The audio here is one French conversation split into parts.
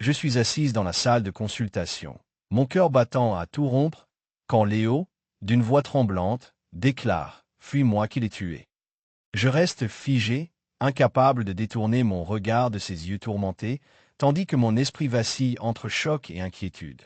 Je suis assise dans la salle de consultation, mon cœur battant à tout rompre, quand Léo, d'une voix tremblante, déclare « Fuis-moi qui l'ai tué ». Je reste figé, incapable de détourner mon regard de ses yeux tourmentés, tandis que mon esprit vacille entre choc et inquiétude.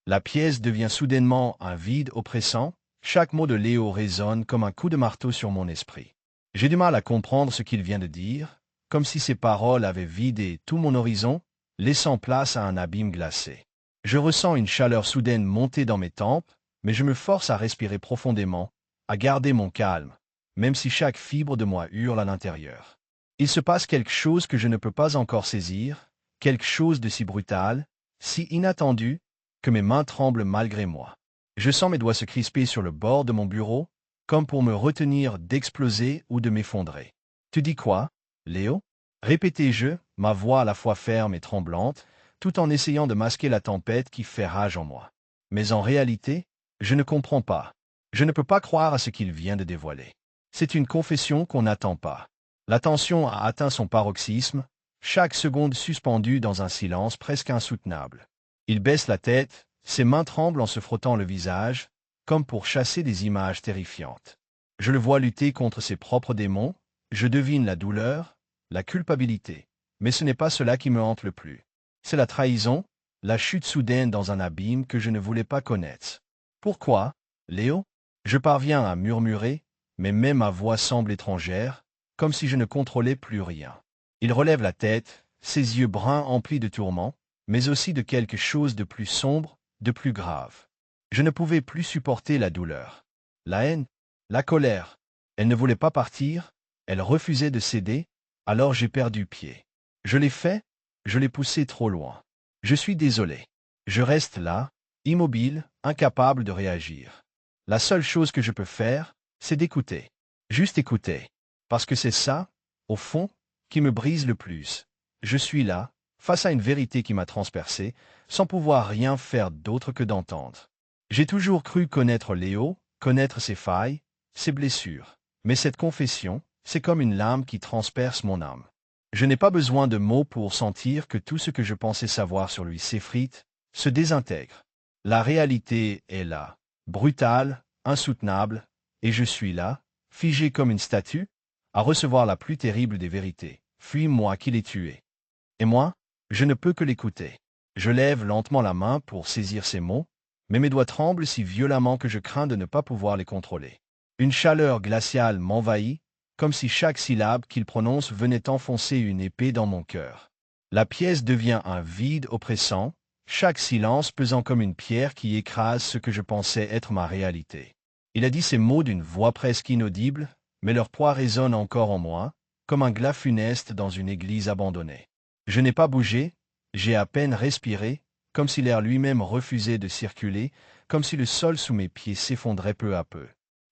La pièce devient soudainement un vide oppressant, chaque mot de Léo résonne comme un coup de marteau sur mon esprit. J'ai du mal à comprendre ce qu'il vient de dire, comme si ses paroles avaient vidé tout mon horizon, laissant place à un abîme glacé. Je ressens une chaleur soudaine monter dans mes tempes, mais je me force à respirer profondément, à garder mon calme, même si chaque fibre de moi hurle à l'intérieur. Il se passe quelque chose que je ne peux pas encore saisir, quelque chose de si brutal, si inattendu, que mes mains tremblent malgré moi. Je sens mes doigts se crisper sur le bord de mon bureau, comme pour me retenir d'exploser ou de m'effondrer. Tu dis quoi, Léo? Répétai-je, ma voix à la fois ferme et tremblante, tout en essayant de masquer la tempête qui fait rage en moi. Mais en réalité, je ne comprends pas. Je ne peux pas croire à ce qu'il vient de dévoiler. C'est une confession qu'on n'attend pas. La tension a atteint son paroxysme, chaque seconde suspendue dans un silence presque insoutenable. Il baisse la tête, ses mains tremblent en se frottant le visage, comme pour chasser des images terrifiantes. Je le vois lutter contre ses propres démons, je devine la douleur, la culpabilité. Mais ce n'est pas cela qui me hante le plus. C'est la trahison, la chute soudaine dans un abîme que je ne voulais pas connaître. Pourquoi, Léo? Je parviens à murmurer, mais même ma voix semble étrangère, comme si je ne contrôlais plus rien. Il relève la tête, ses yeux bruns emplis de tourments, mais aussi de quelque chose de plus sombre, de plus grave. Je ne pouvais plus supporter la douleur. La haine, la colère. Elle ne voulait pas partir, elle refusait de céder, alors j'ai perdu pied. Je l'ai fait, je l'ai poussé trop loin. Je suis désolé. Je reste là, immobile, incapable de réagir. La seule chose que je peux faire, c'est d'écouter. Juste écouter. Parce que c'est ça, au fond, qui me brise le plus. Je suis là, face à une vérité qui m'a transpercé, sans pouvoir rien faire d'autre que d'entendre. J'ai toujours cru connaître Léo, connaître ses failles, ses blessures. Mais cette confession, c'est comme une lame qui transperce mon âme. Je n'ai pas besoin de mots pour sentir que tout ce que je pensais savoir sur lui s'effrite, se désintègre. La réalité est là, brutale, insoutenable, et je suis là, figé comme une statue, à recevoir la plus terrible des vérités. Fuis-moi qui l'ai tué. Et moi, je ne peux que l'écouter. Je lève lentement la main pour saisir ces mots, mais mes doigts tremblent si violemment que je crains de ne pas pouvoir les contrôler. Une chaleur glaciale m'envahit, comme si chaque syllabe qu'il prononce venait enfoncer une épée dans mon cœur. La pièce devient un vide oppressant, chaque silence pesant comme une pierre qui écrase ce que je pensais être ma réalité. Il a dit ces mots d'une voix presque inaudible, mais leur poids résonne encore en moi, comme un glas funeste dans une église abandonnée. Je n'ai pas bougé, j'ai à peine respiré, comme si l'air lui-même refusait de circuler, comme si le sol sous mes pieds s'effondrait peu à peu.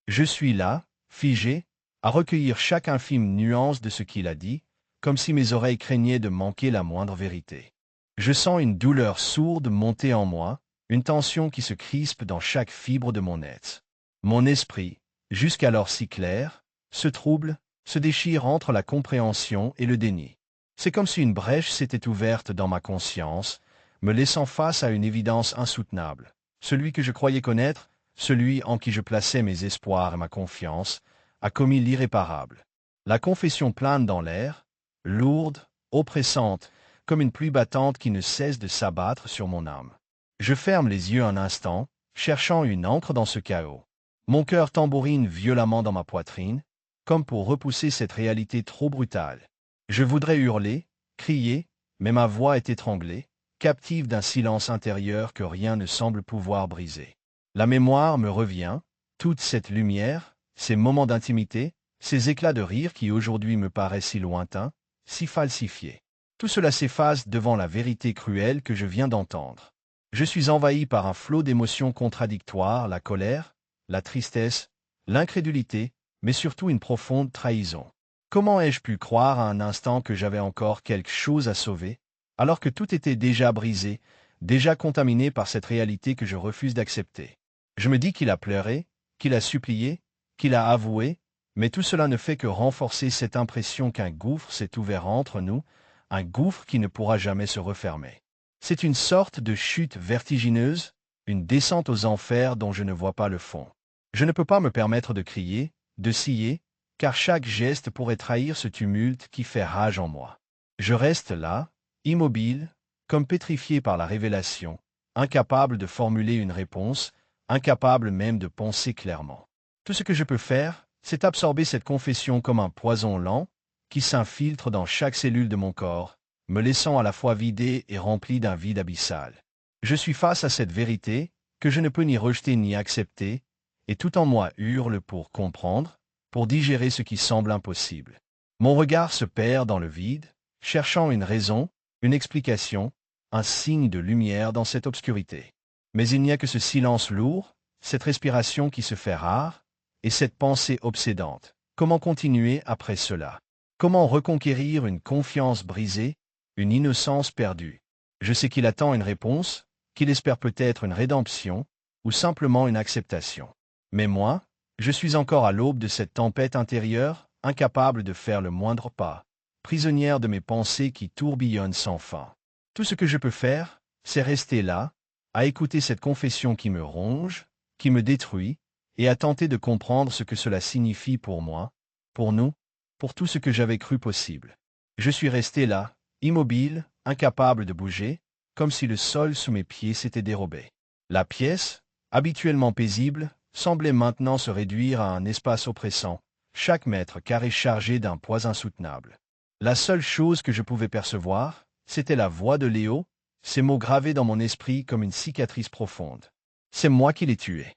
Je suis là, figé, à recueillir chaque infime nuance de ce qu'il a dit, comme si mes oreilles craignaient de manquer la moindre vérité. Je sens une douleur sourde monter en moi, une tension qui se crispe dans chaque fibre de mon être. Mon esprit, jusqu'alors si clair, se trouble, se déchire entre la compréhension et le déni. C'est comme si une brèche s'était ouverte dans ma conscience, me laissant face à une évidence insoutenable. Celui que je croyais connaître, celui en qui je plaçais mes espoirs et ma confiance, a commis l'irréparable. La confession plane dans l'air, lourde, oppressante, comme une pluie battante qui ne cesse de s'abattre sur mon âme. Je ferme les yeux un instant, cherchant une encre dans ce chaos. Mon cœur tambourine violemment dans ma poitrine, comme pour repousser cette réalité trop brutale. Je voudrais hurler, crier, mais ma voix est étranglée, captive d'un silence intérieur que rien ne semble pouvoir briser. La mémoire me revient, toute cette lumière, ces moments d'intimité, ces éclats de rire qui aujourd'hui me paraissent si lointains, si falsifiés. Tout cela s'efface devant la vérité cruelle que je viens d'entendre. Je suis envahi par un flot d'émotions contradictoires, la colère, la tristesse, l'incrédulité, mais surtout une profonde trahison. Comment ai-je pu croire à un instant que j'avais encore quelque chose à sauver, alors que tout était déjà brisé, déjà contaminé par cette réalité que je refuse d'accepter? Je me dis qu'il a pleuré, qu'il a supplié, qu'il a avoué, mais tout cela ne fait que renforcer cette impression qu'un gouffre s'est ouvert entre nous, un gouffre qui ne pourra jamais se refermer. C'est une sorte de chute vertigineuse, une descente aux enfers dont je ne vois pas le fond. Je ne peux pas me permettre de crier, de scier, car chaque geste pourrait trahir ce tumulte qui fait rage en moi. Je reste là, immobile, comme pétrifié par la révélation, incapable de formuler une réponse, incapable même de penser clairement. Tout ce que je peux faire, c'est absorber cette confession comme un poison lent, qui s'infiltre dans chaque cellule de mon corps, me laissant à la fois vidé et rempli d'un vide abyssal. Je suis face à cette vérité, que je ne peux ni rejeter ni accepter, et tout en moi hurle pour comprendre, pour digérer ce qui semble impossible. Mon regard se perd dans le vide, cherchant une raison, une explication, un signe de lumière dans cette obscurité. Mais il n'y a que ce silence lourd, cette respiration qui se fait rare, et cette pensée obsédante. Comment continuer après cela? Comment reconquérir une confiance brisée, une innocence perdue? Je sais qu'il attend une réponse, qu'il espère peut-être une rédemption, ou simplement une acceptation. Mais moi, je suis encore à l'aube de cette tempête intérieure, incapable de faire le moindre pas, prisonnière de mes pensées qui tourbillonnent sans fin. Tout ce que je peux faire, c'est rester là, à écouter cette confession qui me ronge, qui me détruit, et à tenter de comprendre ce que cela signifie pour moi, pour nous, pour tout ce que j'avais cru possible. Je suis resté là, immobile, incapable de bouger, comme si le sol sous mes pieds s'était dérobé. La pièce, habituellement paisible, semblait maintenant se réduire à un espace oppressant, chaque mètre carré chargé d'un poids insoutenable. La seule chose que je pouvais percevoir, c'était la voix de Léo, ces mots gravés dans mon esprit comme une cicatrice profonde. C'est moi qui l'ai tué.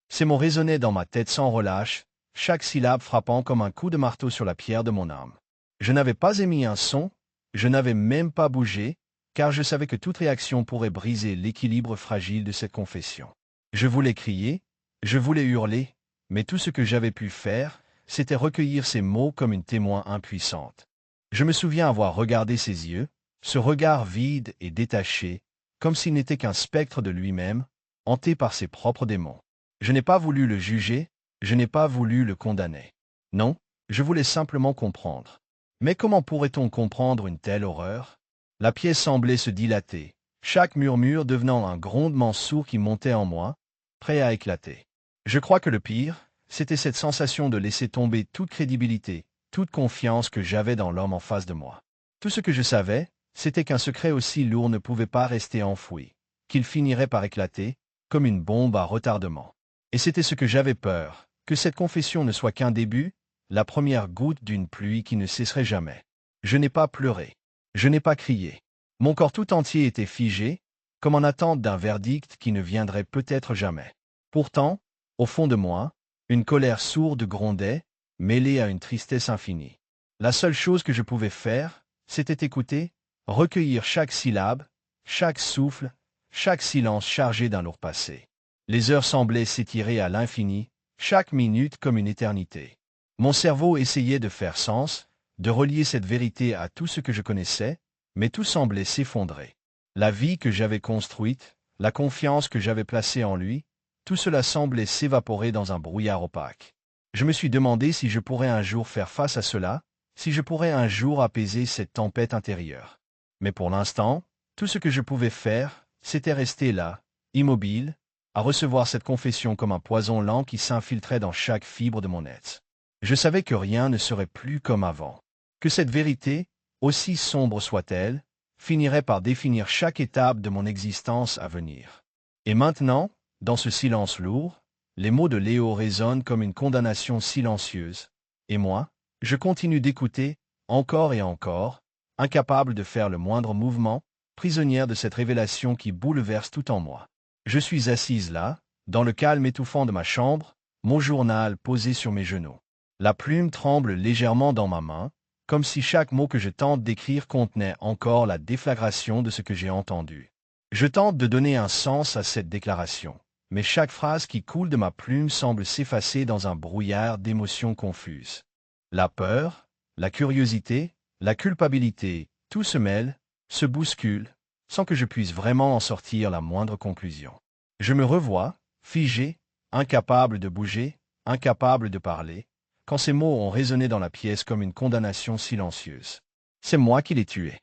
Ces mots résonnaient dans ma tête sans relâche, chaque syllabe frappant comme un coup de marteau sur la pierre de mon âme. Je n'avais pas émis un son, je n'avais même pas bougé, car je savais que toute réaction pourrait briser l'équilibre fragile de cette confession. Je voulais crier, je voulais hurler, mais tout ce que j'avais pu faire, c'était recueillir ces mots comme une témoin impuissante. Je me souviens avoir regardé ses yeux, ce regard vide et détaché, comme s'il n'était qu'un spectre de lui-même, hanté par ses propres démons. Je n'ai pas voulu le juger, je n'ai pas voulu le condamner. Non, je voulais simplement comprendre. Mais comment pourrait-on comprendre une telle horreur? La pièce semblait se dilater, chaque murmure devenant un grondement sourd qui montait en moi, prêt à éclater. Je crois que le pire, c'était cette sensation de laisser tomber toute crédibilité, toute confiance que j'avais dans l'homme en face de moi. Tout ce que je savais, c'était qu'un secret aussi lourd ne pouvait pas rester enfoui, qu'il finirait par éclater, comme une bombe à retardement. Et c'était ce que j'avais peur, que cette confession ne soit qu'un début, la première goutte d'une pluie qui ne cesserait jamais. Je n'ai pas pleuré. Je n'ai pas crié. Mon corps tout entier était figé, comme en attente d'un verdict qui ne viendrait peut-être jamais. Pourtant, au fond de moi, une colère sourde grondait, mêlée à une tristesse infinie. La seule chose que je pouvais faire, c'était écouter, recueillir chaque syllabe, chaque souffle, chaque silence chargé d'un lourd passé. Les heures semblaient s'étirer à l'infini, chaque minute comme une éternité. Mon cerveau essayait de faire sens, de relier cette vérité à tout ce que je connaissais, mais tout semblait s'effondrer. La vie que j'avais construite, la confiance que j'avais placée en lui, tout cela semblait s'évaporer dans un brouillard opaque. Je me suis demandé si je pourrais un jour faire face à cela, si je pourrais un jour apaiser cette tempête intérieure. Mais pour l'instant, tout ce que je pouvais faire, c'était rester là, immobile, à recevoir cette confession comme un poison lent qui s'infiltrait dans chaque fibre de mon être. Je savais que rien ne serait plus comme avant, que cette vérité, aussi sombre soit-elle, finirait par définir chaque étape de mon existence à venir. Et maintenant, dans ce silence lourd, les mots de Léo résonnent comme une condamnation silencieuse, et moi, je continue d'écouter, encore et encore, incapable de faire le moindre mouvement, prisonnière de cette révélation qui bouleverse tout en moi. Je suis assise là, dans le calme étouffant de ma chambre, mon journal posé sur mes genoux. La plume tremble légèrement dans ma main, comme si chaque mot que je tente d'écrire contenait encore la déflagration de ce que j'ai entendu. Je tente de donner un sens à cette déclaration, mais chaque phrase qui coule de ma plume semble s'effacer dans un brouillard d'émotions confuses. La peur, la curiosité, la culpabilité, tout se mêle, se bouscule, sans que je puisse vraiment en sortir la moindre conclusion. Je me revois, figé, incapable de bouger, incapable de parler, quand ces mots ont résonné dans la pièce comme une condamnation silencieuse. C'est moi qui l'ai tué.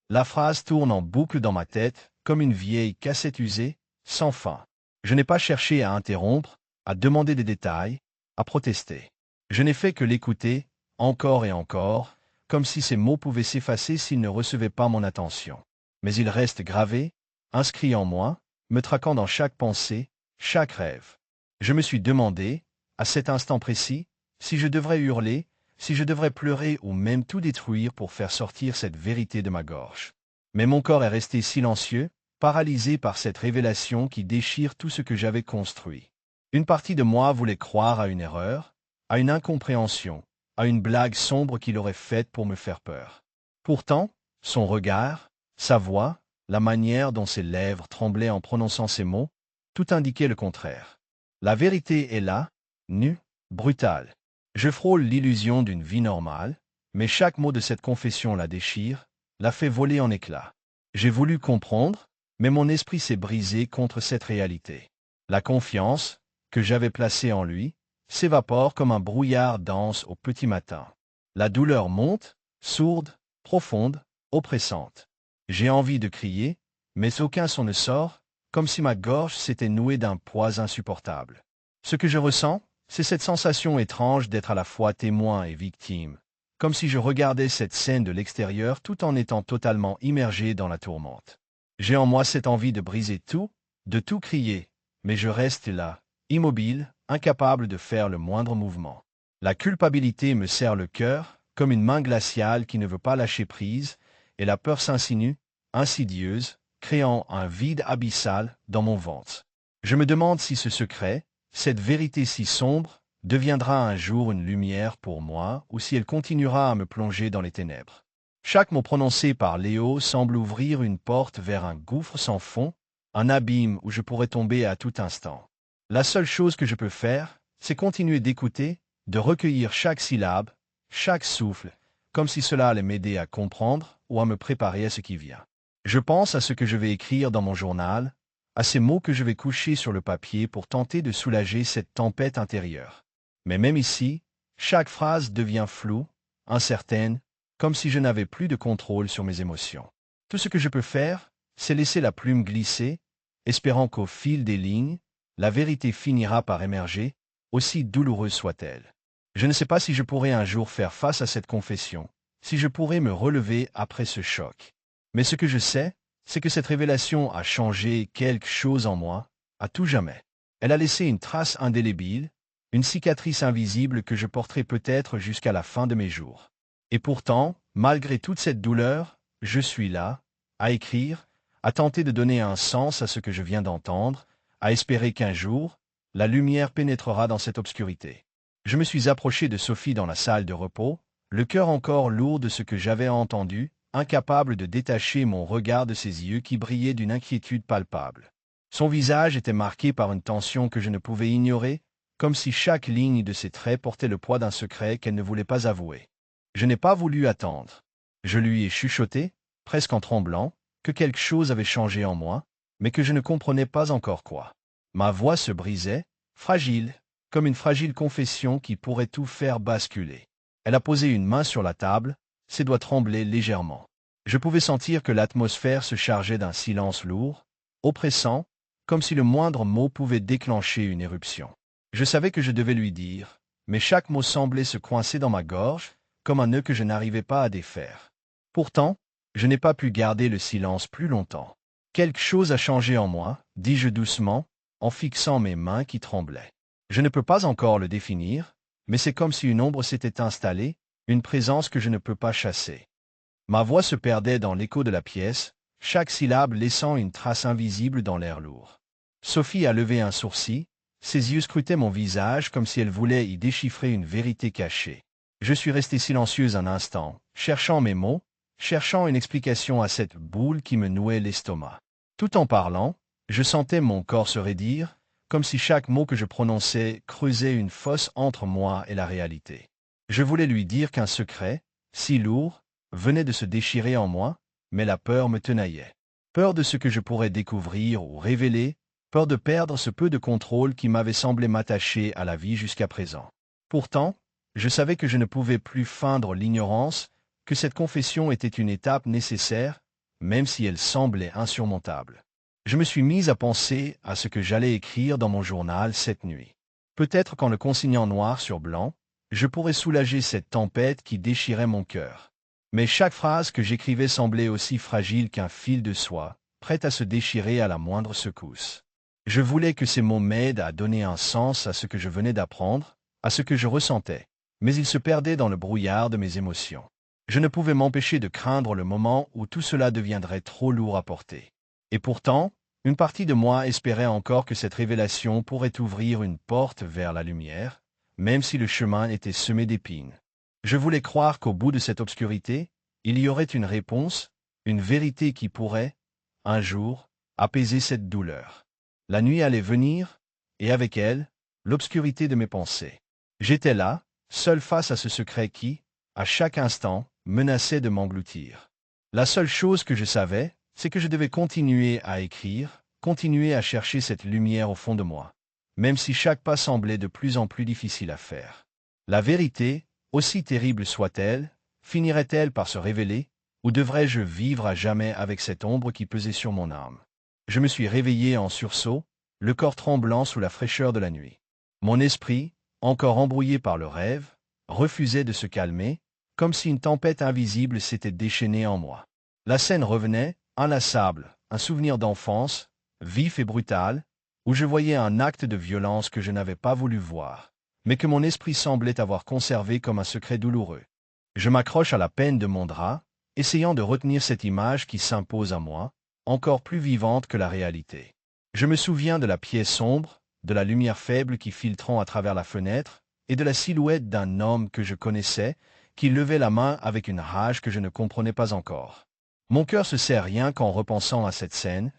La phrase tourne en boucle dans ma tête, comme une vieille cassette usée, sans fin. Je n'ai pas cherché à interrompre, à demander des détails, à protester. Je n'ai fait que l'écouter, encore et encore, comme si ces mots pouvaient s'effacer s'ils ne recevaient pas mon attention. Mais ils restent gravés, inscrits en moi, me traquant dans chaque pensée, chaque rêve. Je me suis demandé, à cet instant précis, si je devrais hurler, si je devrais pleurer ou même tout détruire pour faire sortir cette vérité de ma gorge. Mais mon corps est resté silencieux, paralysé par cette révélation qui déchire tout ce que j'avais construit. Une partie de moi voulait croire à une erreur, à une incompréhension, à une blague sombre qu'il aurait faite pour me faire peur. Pourtant, son regard, sa voix, la manière dont ses lèvres tremblaient en prononçant ces mots, tout indiquait le contraire. La vérité est là, nue, brutale. Je frôle l'illusion d'une vie normale, mais chaque mot de cette confession la déchire, la fait voler en éclats. J'ai voulu comprendre, mais mon esprit s'est brisé contre cette réalité. La confiance, que j'avais placée en lui, s'évapore comme un brouillard dense au petit matin. La douleur monte, sourde, profonde, oppressante. J'ai envie de crier, mais aucun son ne sort, comme si ma gorge s'était nouée d'un poids insupportable. Ce que je ressens, c'est cette sensation étrange d'être à la fois témoin et victime, comme si je regardais cette scène de l'extérieur tout en étant totalement immergé dans la tourmente. J'ai en moi cette envie de briser tout, de tout crier, mais je reste là, immobile, incapable de faire le moindre mouvement. La culpabilité me serre le cœur, comme une main glaciale qui ne veut pas lâcher prise, et la peur s'insinue, insidieuse, créant un vide abyssal dans mon ventre. Je me demande si ce secret, cette vérité si sombre, deviendra un jour une lumière pour moi ou si elle continuera à me plonger dans les ténèbres. Chaque mot prononcé par Léo semble ouvrir une porte vers un gouffre sans fond, un abîme où je pourrais tomber à tout instant. La seule chose que je peux faire, c'est continuer d'écouter, de recueillir chaque syllabe, chaque souffle, comme si cela allait m'aider à comprendre ou à me préparer à ce qui vient. Je pense à ce que je vais écrire dans mon journal, à ces mots que je vais coucher sur le papier pour tenter de soulager cette tempête intérieure. Mais même ici, chaque phrase devient floue, incertaine, comme si je n'avais plus de contrôle sur mes émotions. Tout ce que je peux faire, c'est laisser la plume glisser, espérant qu'au fil des lignes, la vérité finira par émerger, aussi douloureuse soit-elle. Je ne sais pas si je pourrai un jour faire face à cette confession, si je pourrai me relever après ce choc. Mais ce que je sais, c'est que cette révélation a changé quelque chose en moi, à tout jamais. Elle a laissé une trace indélébile, une cicatrice invisible que je porterai peut-être jusqu'à la fin de mes jours. Et pourtant, malgré toute cette douleur, je suis là, à écrire, à tenter de donner un sens à ce que je viens d'entendre, à espérer qu'un jour, la lumière pénétrera dans cette obscurité. Je me suis approché de Sophie dans la salle de repos, le cœur encore lourd de ce que j'avais entendu, incapable de détacher mon regard de ses yeux qui brillaient d'une inquiétude palpable. Son visage était marqué par une tension que je ne pouvais ignorer, comme si chaque ligne de ses traits portait le poids d'un secret qu'elle ne voulait pas avouer. Je n'ai pas voulu attendre. Je lui ai chuchoté, presque en tremblant, que quelque chose avait changé en moi, mais que je ne comprenais pas encore quoi. Ma voix se brisait, fragile, comme une fragile confession qui pourrait tout faire basculer. Elle a posé une main sur la table, ses doigts tremblaient légèrement. Je pouvais sentir que l'atmosphère se chargeait d'un silence lourd, oppressant, comme si le moindre mot pouvait déclencher une éruption. Je savais que je devais lui dire, mais chaque mot semblait se coincer dans ma gorge, comme un nœud que je n'arrivais pas à défaire. Pourtant, je n'ai pas pu garder le silence plus longtemps. Quelque chose a changé en moi, dis-je doucement, en fixant mes mains qui tremblaient. Je ne peux pas encore le définir, mais c'est comme si une ombre s'était installée, une présence que je ne peux pas chasser. Ma voix se perdait dans l'écho de la pièce, chaque syllabe laissant une trace invisible dans l'air lourd. Sophie a levé un sourcil, ses yeux scrutaient mon visage comme si elle voulait y déchiffrer une vérité cachée. Je suis resté silencieuse un instant, cherchant mes mots, cherchant une explication à cette boule qui me nouait l'estomac. Tout en parlant, je sentais mon corps se raidir, comme si chaque mot que je prononçais creusait une fosse entre moi et la réalité. Je voulais lui dire qu'un secret, si lourd, venait de se déchirer en moi, mais la peur me tenaillait. Peur de ce que je pourrais découvrir ou révéler, peur de perdre ce peu de contrôle qui m'avait semblé m'attacher à la vie jusqu'à présent. Pourtant, je savais que je ne pouvais plus feindre l'ignorance, que cette confession était une étape nécessaire, même si elle semblait insurmontable. Je me suis mis à penser à ce que j'allais écrire dans mon journal cette nuit. Peut-être qu'en le consignant noir sur blanc, je pourrais soulager cette tempête qui déchirait mon cœur. Mais chaque phrase que j'écrivais semblait aussi fragile qu'un fil de soie, prête à se déchirer à la moindre secousse. Je voulais que ces mots m'aident à donner un sens à ce que je venais d'apprendre, à ce que je ressentais, mais ils se perdaient dans le brouillard de mes émotions. Je ne pouvais m'empêcher de craindre le moment où tout cela deviendrait trop lourd à porter. Et pourtant, une partie de moi espérait encore que cette révélation pourrait ouvrir une porte vers la lumière, même si le chemin était semé d'épines. Je voulais croire qu'au bout de cette obscurité, il y aurait une réponse, une vérité qui pourrait, un jour, apaiser cette douleur. La nuit allait venir, et avec elle, l'obscurité de mes pensées. J'étais là, seul face à ce secret qui, à chaque instant, menaçait de m'engloutir. La seule chose que je savais, c'est que je devais continuer à écrire, continuer à chercher cette lumière au fond de moi, même si chaque pas semblait de plus en plus difficile à faire. La vérité, aussi terrible soit-elle, finirait-elle par se révéler, ou devrais-je vivre à jamais avec cette ombre qui pesait sur mon âme? Je me suis réveillé en sursaut, le corps tremblant sous la fraîcheur de la nuit. Mon esprit, encore embrouillé par le rêve, refusait de se calmer, comme si une tempête invisible s'était déchaînée en moi. La scène revenait, inlassable, un souvenir d'enfance, vif et brutal, où je voyais un acte de violence que je n'avais pas voulu voir, mais que mon esprit semblait avoir conservé comme un secret douloureux. Je m'accroche à la peine de mon drap, essayant de retenir cette image qui s'impose à moi, encore plus vivante que la réalité. Je me souviens de la pièce sombre, de la lumière faible qui filtrant à travers la fenêtre, et de la silhouette d'un homme que je connaissais, qui levait la main avec une rage que je ne comprenais pas encore. Mon cœur se serre rien qu'en repensant à cette scène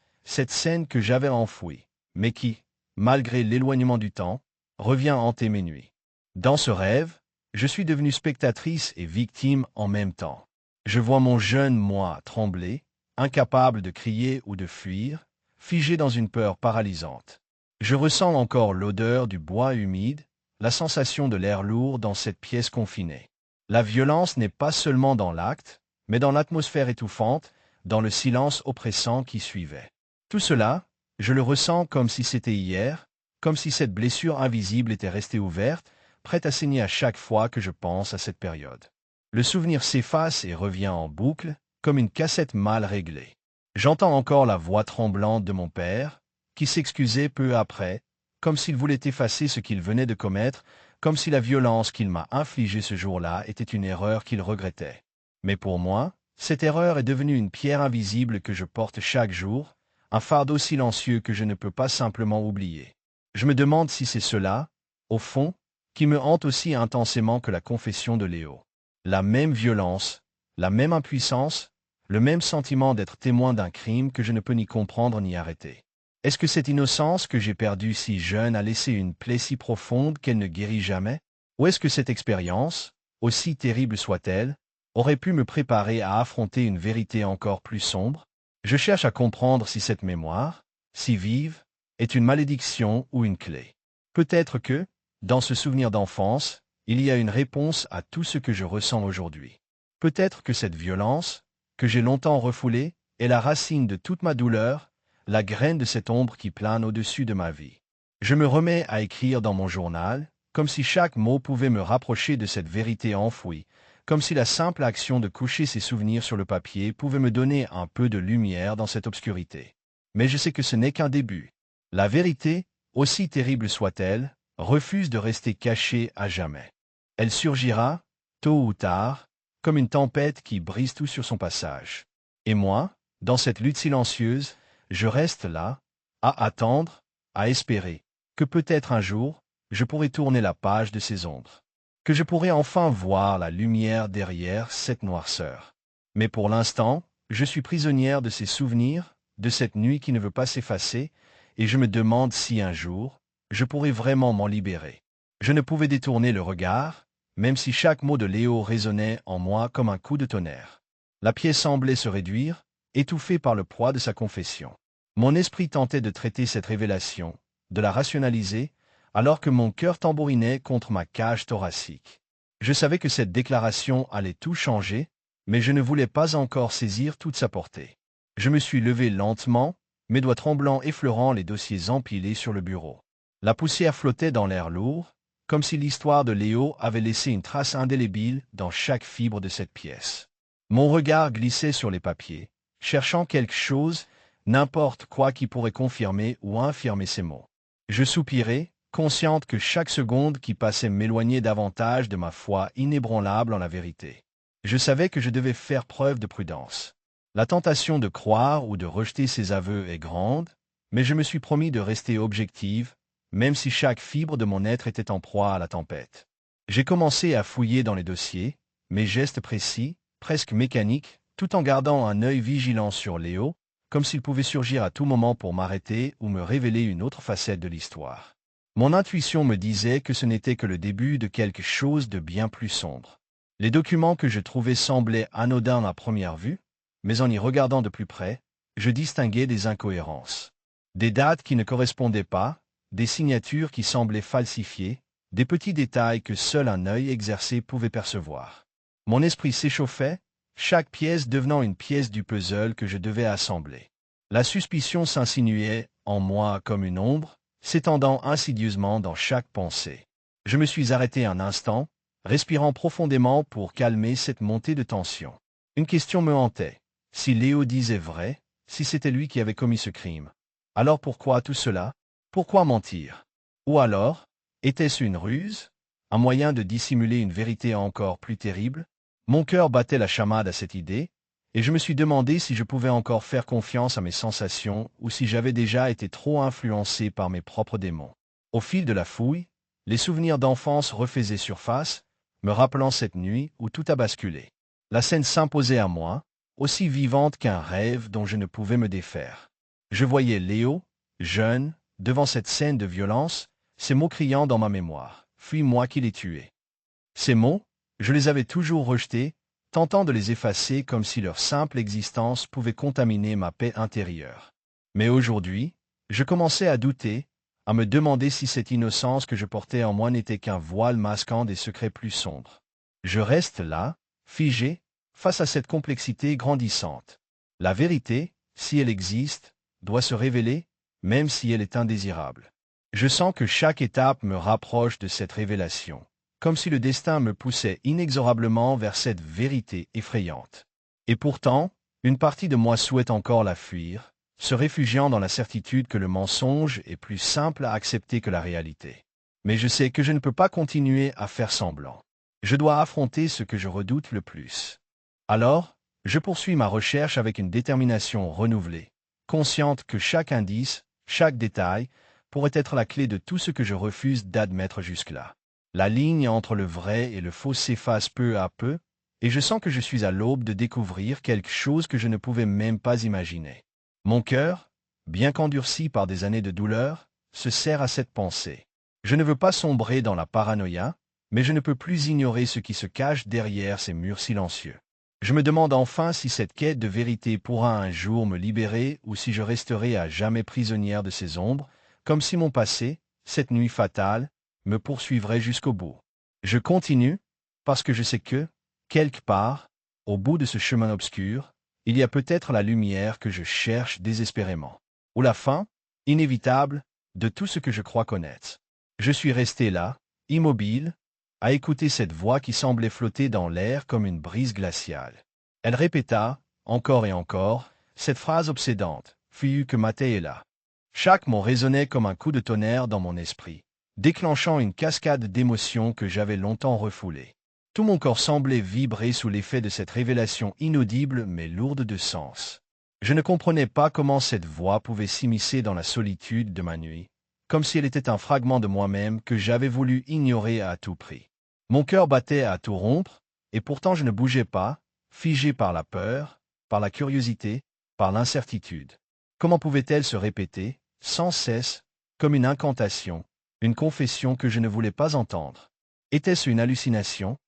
que j'avais enfouie, mais qui, malgré l'éloignement du temps, revient hanter mes nuits. Dans ce rêve, je suis devenue spectatrice et victime en même temps. Je vois mon jeune moi trembler, incapable de crier ou de fuir, figé dans une peur paralysante. Je ressens encore l'odeur du bois humide, la sensation de l'air lourd dans cette pièce confinée. La violence n'est pas seulement dans l'acte, mais dans l'atmosphère étouffante, dans le silence oppressant qui suivait. Tout cela, je le ressens comme si c'était hier, comme si cette blessure invisible était restée ouverte, prête à saigner à chaque fois que je pense à cette période. Le souvenir s'efface et revient en boucle, comme une cassette mal réglée. J'entends encore la voix tremblante de mon père, qui s'excusait peu après, comme s'il voulait effacer ce qu'il venait de commettre, comme si la violence qu'il m'a infligée ce jour-là était une erreur qu'il regrettait. Mais pour moi, cette erreur est devenue une pierre invisible que je porte chaque jour, un fardeau silencieux que je ne peux pas simplement oublier. Je me demande si c'est cela, au fond, qui me hante aussi intensément que la confession de Léo. La même violence, la même impuissance, le même sentiment d'être témoin d'un crime que je ne peux ni comprendre ni arrêter. Est-ce que cette innocence que j'ai perdue si jeune a laissé une plaie si profonde qu'elle ne guérit jamais? Ou est-ce que cette expérience, aussi terrible soit-elle, aurait pu me préparer à affronter une vérité encore plus sombre? Je cherche à comprendre si cette mémoire, si vive, est une malédiction ou une clé. Peut-être que, dans ce souvenir d'enfance, il y a une réponse à tout ce que je ressens aujourd'hui. Peut-être que cette violence, que j'ai longtemps refoulée, est la racine de toute ma douleur, la graine de cette ombre qui plane au-dessus de ma vie. Je me remets à écrire dans mon journal, comme si chaque mot pouvait me rapprocher de cette vérité enfouie, comme si la simple action de coucher ces souvenirs sur le papier pouvait me donner un peu de lumière dans cette obscurité. Mais je sais que ce n'est qu'un début. La vérité, aussi terrible soit-elle, refuse de rester cachée à jamais. Elle surgira, tôt ou tard, comme une tempête qui brise tout sur son passage. Et moi, dans cette lutte silencieuse, je reste là, à attendre, à espérer, que peut-être un jour, je pourrai tourner la page de ces ombres, que je pourrai enfin voir la lumière derrière cette noirceur. Mais pour l'instant, je suis prisonnière de ces souvenirs, de cette nuit qui ne veut pas s'effacer, et je me demande si un jour, je pourrai vraiment m'en libérer. Je ne pouvais détourner le regard, même si chaque mot de Léo résonnait en moi comme un coup de tonnerre. La pièce semblait se réduire, étouffée par le poids de sa confession. Mon esprit tentait de traiter cette révélation, de la rationaliser, alors que mon cœur tambourinait contre ma cage thoracique. Je savais que cette déclaration allait tout changer, mais je ne voulais pas encore saisir toute sa portée. Je me suis levé lentement, mes doigts tremblants effleurant les dossiers empilés sur le bureau. La poussière flottait dans l'air lourd, comme si l'histoire de Léo avait laissé une trace indélébile dans chaque fibre de cette pièce. Mon regard glissait sur les papiers, cherchant quelque chose, n'importe quoi qui pourrait confirmer ou infirmer ces mots. Je soupirais, consciente que chaque seconde qui passait m'éloignait davantage de ma foi inébranlable en la vérité. Je savais que je devais faire preuve de prudence. La tentation de croire ou de rejeter ces aveux est grande, mais je me suis promis de rester objective, même si chaque fibre de mon être était en proie à la tempête. J'ai commencé à fouiller dans les dossiers, mes gestes précis, presque mécaniques, tout en gardant un œil vigilant sur Léo, comme s'il pouvait surgir à tout moment pour m'arrêter ou me révéler une autre facette de l'histoire. Mon intuition me disait que ce n'était que le début de quelque chose de bien plus sombre. Les documents que je trouvais semblaient anodins à première vue, mais en y regardant de plus près, je distinguais des incohérences. Des dates qui ne correspondaient pas, des signatures qui semblaient falsifiées, des petits détails que seul un œil exercé pouvait percevoir. Mon esprit s'échauffait, chaque pièce devenant une pièce du puzzle que je devais assembler. La suspicion s'insinuait en moi comme une ombre, s'étendant insidieusement dans chaque pensée. Je me suis arrêté un instant, respirant profondément pour calmer cette montée de tension. Une question me hantait. Si Léo disait vrai, si c'était lui qui avait commis ce crime, alors pourquoi tout cela? Pourquoi mentir? Ou alors, était-ce une ruse? Un moyen de dissimuler une vérité encore plus terrible? Mon cœur battait la chamade à cette idée, et je me suis demandé si je pouvais encore faire confiance à mes sensations ou si j'avais déjà été trop influencé par mes propres démons. Au fil de la fouille, les souvenirs d'enfance refaisaient surface, me rappelant cette nuit où tout a basculé. La scène s'imposait à moi, aussi vivante qu'un rêve dont je ne pouvais me défaire. Je voyais Léo, jeune, devant cette scène de violence, ces mots criant dans ma mémoire. « Fuis-moi qui l'ai tué ». Ces mots, je les avais toujours rejetés, tentant de les effacer comme si leur simple existence pouvait contaminer ma paix intérieure. Mais aujourd'hui, je commençais à douter, à me demander si cette innocence que je portais en moi n'était qu'un voile masquant des secrets plus sombres. Je reste là, figé, face à cette complexité grandissante. La vérité, si elle existe, doit se révéler, même si elle est indésirable. Je sens que chaque étape me rapproche de cette révélation, comme si le destin me poussait inexorablement vers cette vérité effrayante. Et pourtant, une partie de moi souhaite encore la fuir, se réfugiant dans la certitude que le mensonge est plus simple à accepter que la réalité. Mais je sais que je ne peux pas continuer à faire semblant. Je dois affronter ce que je redoute le plus. Alors, je poursuis ma recherche avec une détermination renouvelée, consciente que chaque indice, chaque détail, pourrait être la clé de tout ce que je refuse d'admettre jusque-là. La ligne entre le vrai et le faux s'efface peu à peu, et je sens que je suis à l'aube de découvrir quelque chose que je ne pouvais même pas imaginer. Mon cœur, bien qu'endurci par des années de douleur, se serre à cette pensée. Je ne veux pas sombrer dans la paranoïa, mais je ne peux plus ignorer ce qui se cache derrière ces murs silencieux. Je me demande enfin si cette quête de vérité pourra un jour me libérer ou si je resterai à jamais prisonnière de ces ombres, comme si mon passé, cette nuit fatale, me poursuivrait jusqu'au bout. Je continue, parce que je sais que, quelque part, au bout de ce chemin obscur, il y a peut-être la lumière que je cherche désespérément. Ou la fin, inévitable, de tout ce que je crois connaître. Je suis resté là, immobile, à écouter cette voix qui semblait flotter dans l'air comme une brise glaciale. Elle répéta, encore et encore, cette phrase obsédante, « Fus que Maté est là ». Chaque mot résonnait comme un coup de tonnerre dans mon esprit, déclenchant une cascade d'émotions que j'avais longtemps refoulées. Tout mon corps semblait vibrer sous l'effet de cette révélation inaudible mais lourde de sens. Je ne comprenais pas comment cette voix pouvait s'immiscer dans la solitude de ma nuit, comme si elle était un fragment de moi-même que j'avais voulu ignorer à tout prix. Mon cœur battait à tout rompre, et pourtant je ne bougeais pas, figé par la peur, par la curiosité, par l'incertitude. Comment pouvait-elle se répéter, sans cesse, comme une incantation, une confession que je ne voulais pas entendre? Était-ce une hallucination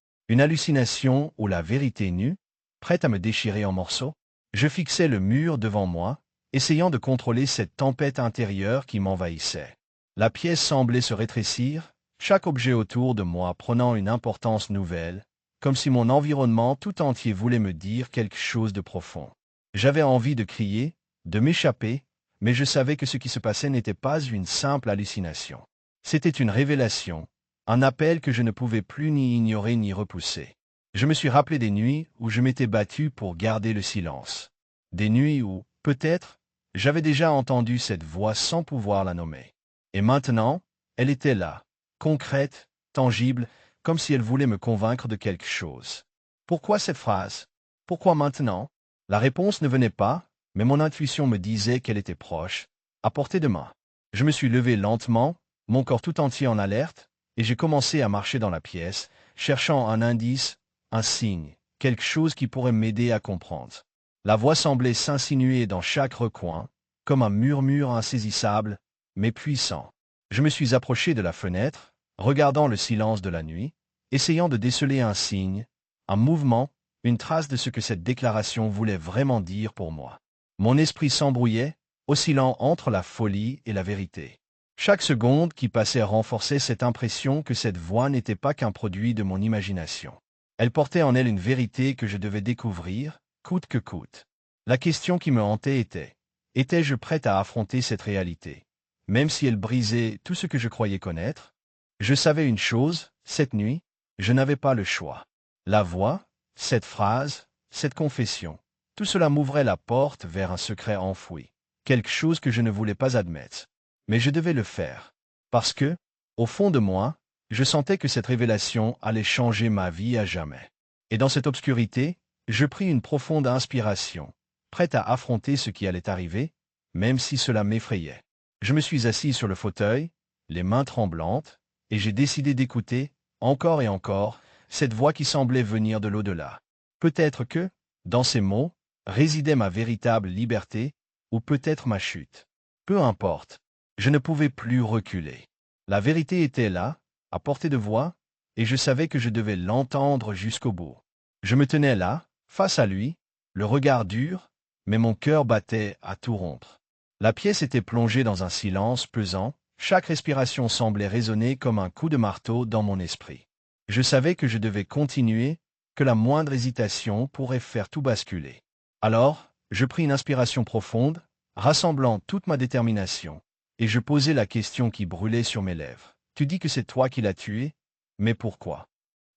où la vérité nue, prête à me déchirer en morceaux? Je fixais le mur devant moi, essayant de contrôler cette tempête intérieure qui m'envahissait. La pièce semblait se rétrécir, chaque objet autour de moi prenant une importance nouvelle, comme si mon environnement tout entier voulait me dire quelque chose de profond. J'avais envie de crier, de m'échapper, mais je savais que ce qui se passait n'était pas une simple hallucination. C'était une révélation, un appel que je ne pouvais plus ni ignorer ni repousser. Je me suis rappelé des nuits où je m'étais battu pour garder le silence. Des nuits où, peut-être, j'avais déjà entendu cette voix sans pouvoir la nommer. Et maintenant, elle était là, concrète, tangible, comme si elle voulait me convaincre de quelque chose. Pourquoi cette phrase? Pourquoi maintenant? La réponse ne venait pas, mais mon intuition me disait qu'elle était proche, à portée de main. Je me suis levé lentement, mon corps tout entier en alerte, et j'ai commencé à marcher dans la pièce, cherchant un indice, un signe, quelque chose qui pourrait m'aider à comprendre. La voix semblait s'insinuer dans chaque recoin, comme un murmure insaisissable, mais puissant. Je me suis approché de la fenêtre, regardant le silence de la nuit, essayant de déceler un signe, un mouvement, une trace de ce que cette déclaration voulait vraiment dire pour moi. Mon esprit s'embrouillait, oscillant entre la folie et la vérité. Chaque seconde qui passait renforçait cette impression que cette voix n'était pas qu'un produit de mon imagination. Elle portait en elle une vérité que je devais découvrir, coûte que coûte. La question qui me hantait était, étais-je prêt à affronter cette réalité, même si elle brisait tout ce que je croyais connaître? Je savais une chose, cette nuit, je n'avais pas le choix. La voix, cette phrase, cette confession, tout cela m'ouvrait la porte vers un secret enfoui, quelque chose que je ne voulais pas admettre. Mais je devais le faire, parce que, au fond de moi, je sentais que cette révélation allait changer ma vie à jamais. Et dans cette obscurité, je pris une profonde inspiration, prête à affronter ce qui allait arriver, même si cela m'effrayait. Je me suis assis sur le fauteuil, les mains tremblantes, et j'ai décidé d'écouter, encore et encore, cette voix qui semblait venir de l'au-delà. Peut-être que, dans ces mots, résidait ma véritable liberté, ou peut-être ma chute. Peu importe, je ne pouvais plus reculer. La vérité était là, à portée de voix, et je savais que je devais l'entendre jusqu'au bout. Je me tenais là, face à lui, le regard dur, mais mon cœur battait à tout rompre. La pièce était plongée dans un silence pesant, chaque respiration semblait résonner comme un coup de marteau dans mon esprit. Je savais que je devais continuer, que la moindre hésitation pourrait faire tout basculer. Alors, je pris une inspiration profonde, rassemblant toute ma détermination, et je posai la question qui brûlait sur mes lèvres. Tu dis que c'est toi qui l'as tué, mais pourquoi?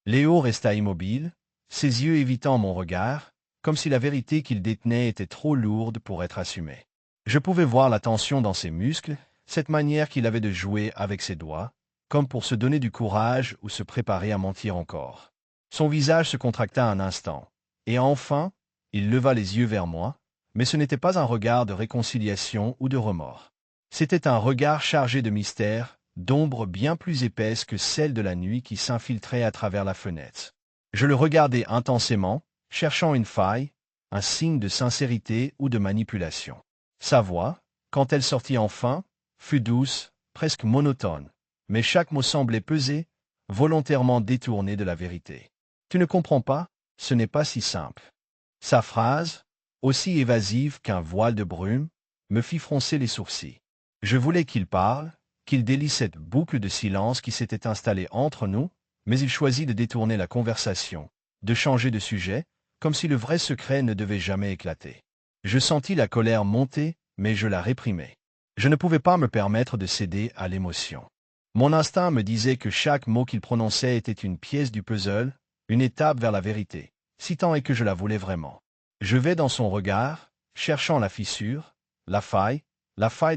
Léo resta immobile, ses yeux évitant mon regard, comme si la vérité qu'il détenait était trop lourde pour être assumée. Je pouvais voir la tension dans ses muscles, cette manière qu'il avait de jouer avec ses doigts, comme pour se donner du courage ou se préparer à mentir encore. Son visage se contracta un instant, et enfin, il leva les yeux vers moi, mais ce n'était pas un regard de réconciliation ou de remords. C'était un regard chargé de mystère, d'ombre bien plus épaisse que celle de la nuit qui s'infiltrait à travers la fenêtre. Je le regardais intensément, cherchant une faille, un signe de sincérité ou de manipulation. Sa voix, quand elle sortit enfin, fut douce, presque monotone, mais chaque mot semblait peser, volontairement détourné de la vérité. Tu ne comprends pas? Ce n'est pas si simple. Sa phrase, aussi évasive qu'un voile de brume, me fit froncer les sourcils. Je voulais qu'il parle, qu'il délie cette boucle de silence qui s'était installée entre nous, mais il choisit de détourner la conversation, de changer de sujet, comme si le vrai secret ne devait jamais éclater. Je sentis la colère monter, mais je la réprimai. Je ne pouvais pas me permettre de céder à l'émotion. Mon instinct me disait que chaque mot qu'il prononçait était une pièce du puzzle, une étape vers la vérité, si tant est que je la voulais vraiment. Je vais dans son regard, cherchant la fissure, la faille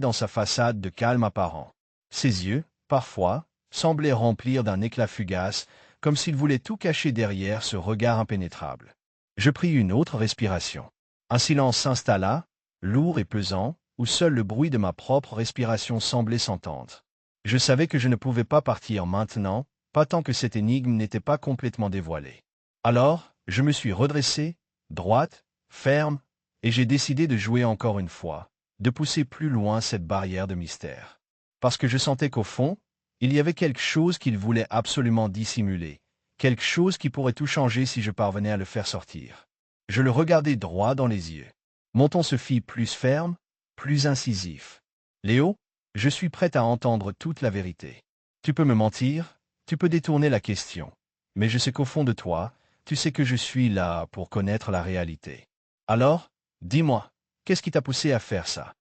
dans sa façade de calme apparent. Ses yeux, parfois, semblaient remplir d'un éclat fugace, comme s'il voulait tout cacher derrière ce regard impénétrable. Je pris une autre respiration. Un silence s'installa, lourd et pesant, où seul le bruit de ma propre respiration semblait s'entendre. Je savais que je ne pouvais pas partir maintenant, pas tant que cette énigme n'était pas complètement dévoilée. Alors, je me suis redressé, droite, ferme, et j'ai décidé de jouer encore une fois, de pousser plus loin cette barrière de mystère. Parce que je sentais qu'au fond, il y avait quelque chose qu'il voulait absolument dissimuler, quelque chose qui pourrait tout changer si je parvenais à le faire sortir. Je le regardais droit dans les yeux. Mon ton se fit plus ferme, plus incisif. Léo, je suis prêt à entendre toute la vérité. Tu peux me mentir, tu peux détourner la question, mais je sais qu'au fond de toi, tu sais que je suis là pour connaître la réalité. Alors, Dis-moi, qu'est-ce qui t'a poussé à faire ça?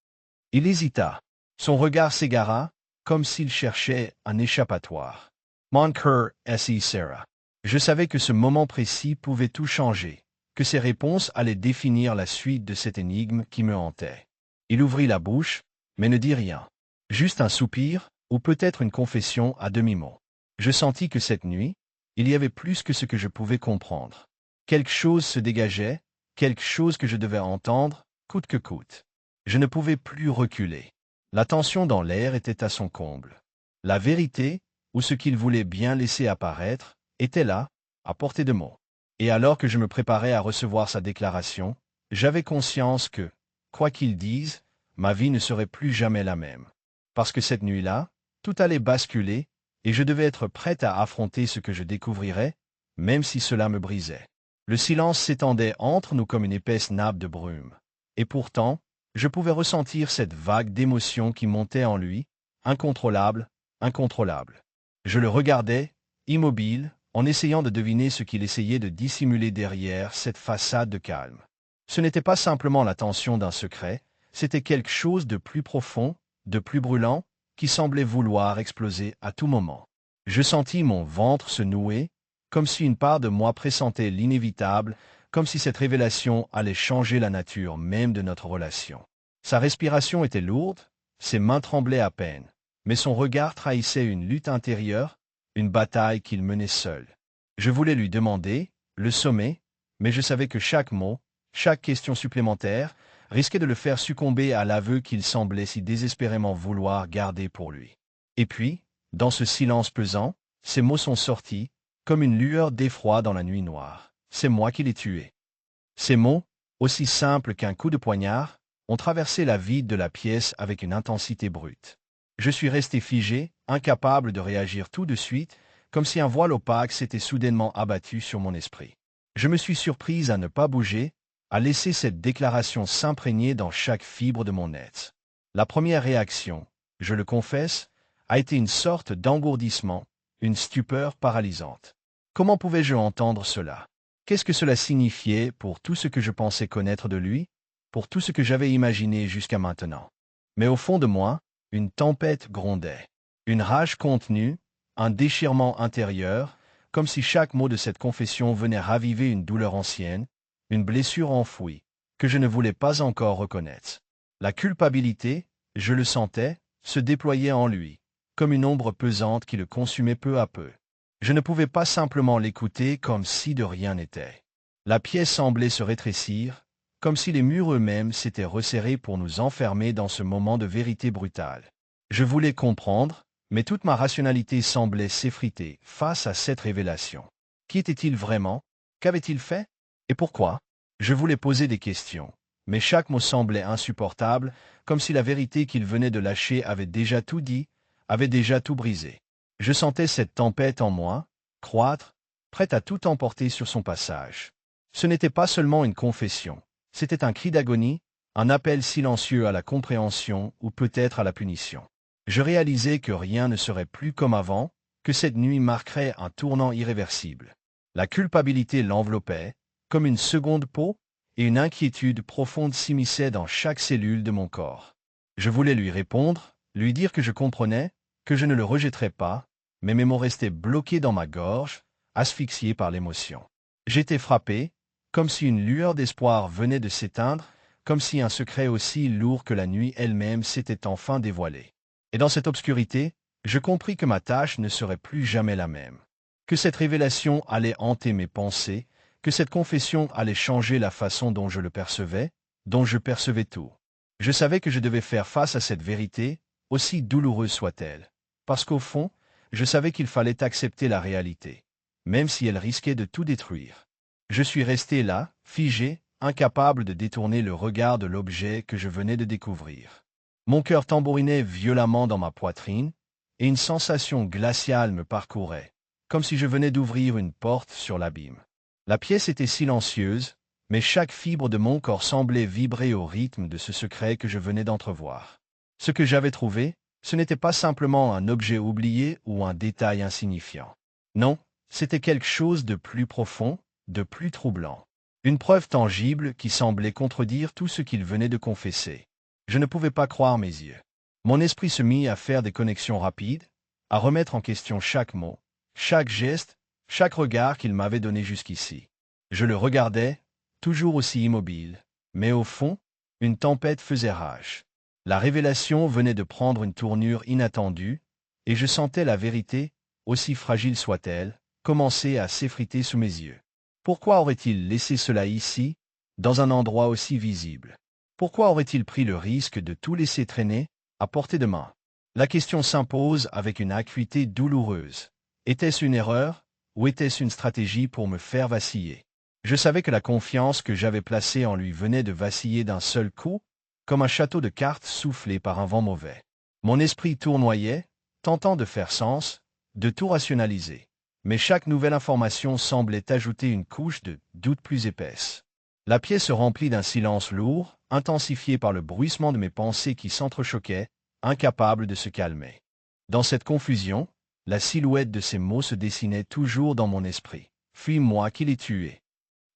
Il hésita. Son regard s'égara, comme s'il cherchait un échappatoire. Mon cœur serra. Je savais que ce moment précis pouvait tout changer, que ses réponses allaient définir la suite de cette énigme qui me hantait. Il ouvrit la bouche, mais ne dit rien. Juste un soupir, ou peut-être une confession à demi-mot. Je sentis que cette nuit, il y avait plus que ce que je pouvais comprendre. Quelque chose se dégageait, quelque chose que je devais entendre, coûte que coûte. Je ne pouvais plus reculer. La tension dans l'air était à son comble. La vérité, ou ce qu'il voulait bien laisser apparaître, était là, à portée de mots. Et alors que je me préparais à recevoir sa déclaration, j'avais conscience que, quoi qu'il dise, ma vie ne serait plus jamais la même. Parce que cette nuit-là, tout allait basculer, et je devais être prête à affronter ce que je découvrirais, même si cela me brisait. Le silence s'étendait entre nous comme une épaisse nappe de brume. Et pourtant, je pouvais ressentir cette vague d'émotion qui montait en lui, incontrôlable, incontrôlable. Je le regardais, immobile, en essayant de deviner ce qu'il essayait de dissimuler derrière cette façade de calme. Ce n'était pas simplement la tension d'un secret, c'était quelque chose de plus profond, de plus brûlant, qui semblait vouloir exploser à tout moment. Je sentis mon ventre se nouer, comme si une part de moi pressentait l'inévitable, comme si cette révélation allait changer la nature même de notre relation. Sa respiration était lourde, ses mains tremblaient à peine, mais son regard trahissait une lutte intérieure, une bataille qu'il menait seul. Je voulais lui demander, le sommet, mais je savais que chaque mot, chaque question supplémentaire, risquait de le faire succomber à l'aveu qu'il semblait si désespérément vouloir garder pour lui. Et puis, dans ce silence pesant, ces mots sont sortis, comme une lueur d'effroi dans la nuit noire. C'est moi qui l'ai tué. Ces mots, aussi simples qu'un coup de poignard, ont traversé la vide de la pièce avec une intensité brute. Je suis resté figé, incapable de réagir tout de suite, comme si un voile opaque s'était soudainement abattu sur mon esprit. Je me suis surprise à ne pas bouger, à laisser cette déclaration s'imprégner dans chaque fibre de mon être. La première réaction, je le confesse, a été une sorte d'engourdissement, une stupeur paralysante. Comment pouvais-je entendre cela? Qu'est-ce que cela signifiait pour tout ce que je pensais connaître de lui, pour tout ce que j'avais imaginé jusqu'à maintenant? Mais au fond de moi, une tempête grondait, une rage contenue, un déchirement intérieur, comme si chaque mot de cette confession venait raviver une douleur ancienne, une blessure enfouie, que je ne voulais pas encore reconnaître. La culpabilité, je le sentais, se déployait en lui, comme une ombre pesante qui le consumait peu à peu. Je ne pouvais pas simplement l'écouter comme si de rien n'était. La pièce semblait se rétrécir, comme si les murs eux-mêmes s'étaient resserrés pour nous enfermer dans ce moment de vérité brutale. Je voulais comprendre, mais toute ma rationalité semblait s'effriter face à cette révélation. Qui était-il vraiment? Qu'avait-il fait? Et pourquoi? Je voulais poser des questions, mais chaque mot semblait insupportable, comme si la vérité qu'il venait de lâcher avait déjà tout dit, avait déjà tout brisé. Je sentais cette tempête en moi, croître, prête à tout emporter sur son passage. Ce n'était pas seulement une confession, c'était un cri d'agonie, un appel silencieux à la compréhension ou peut-être à la punition. Je réalisais que rien ne serait plus comme avant, que cette nuit marquerait un tournant irréversible. La culpabilité l'enveloppait, comme une seconde peau, et une inquiétude profonde s'immisçait dans chaque cellule de mon corps. Je voulais lui répondre, lui dire que je comprenais, que je ne le rejetterais pas, mais mes mots restaient bloqués dans ma gorge, asphyxiés par l'émotion. J'étais frappé, comme si une lueur d'espoir venait de s'éteindre, comme si un secret aussi lourd que la nuit elle-même s'était enfin dévoilé. Et dans cette obscurité, je compris que ma tâche ne serait plus jamais la même, que cette révélation allait hanter mes pensées, que cette confession allait changer la façon dont je le percevais, dont je percevais tout. Je savais que je devais faire face à cette vérité, aussi douloureuse soit-elle, parce qu'au fond, je savais qu'il fallait accepter la réalité, même si elle risquait de tout détruire. Je suis resté là, figé, incapable de détourner le regard de l'objet que je venais de découvrir. Mon cœur tambourinait violemment dans ma poitrine, et une sensation glaciale me parcourait, comme si je venais d'ouvrir une porte sur l'abîme. La pièce était silencieuse, mais chaque fibre de mon corps semblait vibrer au rythme de ce secret que je venais d'entrevoir. Ce que j'avais trouvé, ce n'était pas simplement un objet oublié ou un détail insignifiant. Non, c'était quelque chose de plus profond, de plus troublant. Une preuve tangible qui semblait contredire tout ce qu'il venait de confesser. Je ne pouvais pas croire mes yeux. Mon esprit se mit à faire des connexions rapides, à remettre en question chaque mot, chaque geste, chaque regard qu'il m'avait donné jusqu'ici. Je le regardais, toujours aussi immobile, mais au fond, une tempête faisait rage. La révélation venait de prendre une tournure inattendue, et je sentais la vérité, aussi fragile soit-elle, commencer à s'effriter sous mes yeux. Pourquoi aurait-il laissé cela ici, dans un endroit aussi visible? Pourquoi aurait-il pris le risque de tout laisser traîner, à portée de main? La question s'impose avec une acuité douloureuse. Était-ce une erreur, ou était-ce une stratégie pour me faire vaciller? Je savais que la confiance que j'avais placée en lui venait de vaciller d'un seul coup, comme un château de cartes soufflé par un vent mauvais. Mon esprit tournoyait, tentant de faire sens, de tout rationaliser. Mais chaque nouvelle information semblait ajouter une couche de doute plus épaisse. La pièce se remplit d'un silence lourd, intensifié par le bruissement de mes pensées qui s'entrechoquaient, incapables de se calmer. Dans cette confusion, la silhouette de ces mots se dessinait toujours dans mon esprit. Fuis-moi qui l'ai tué.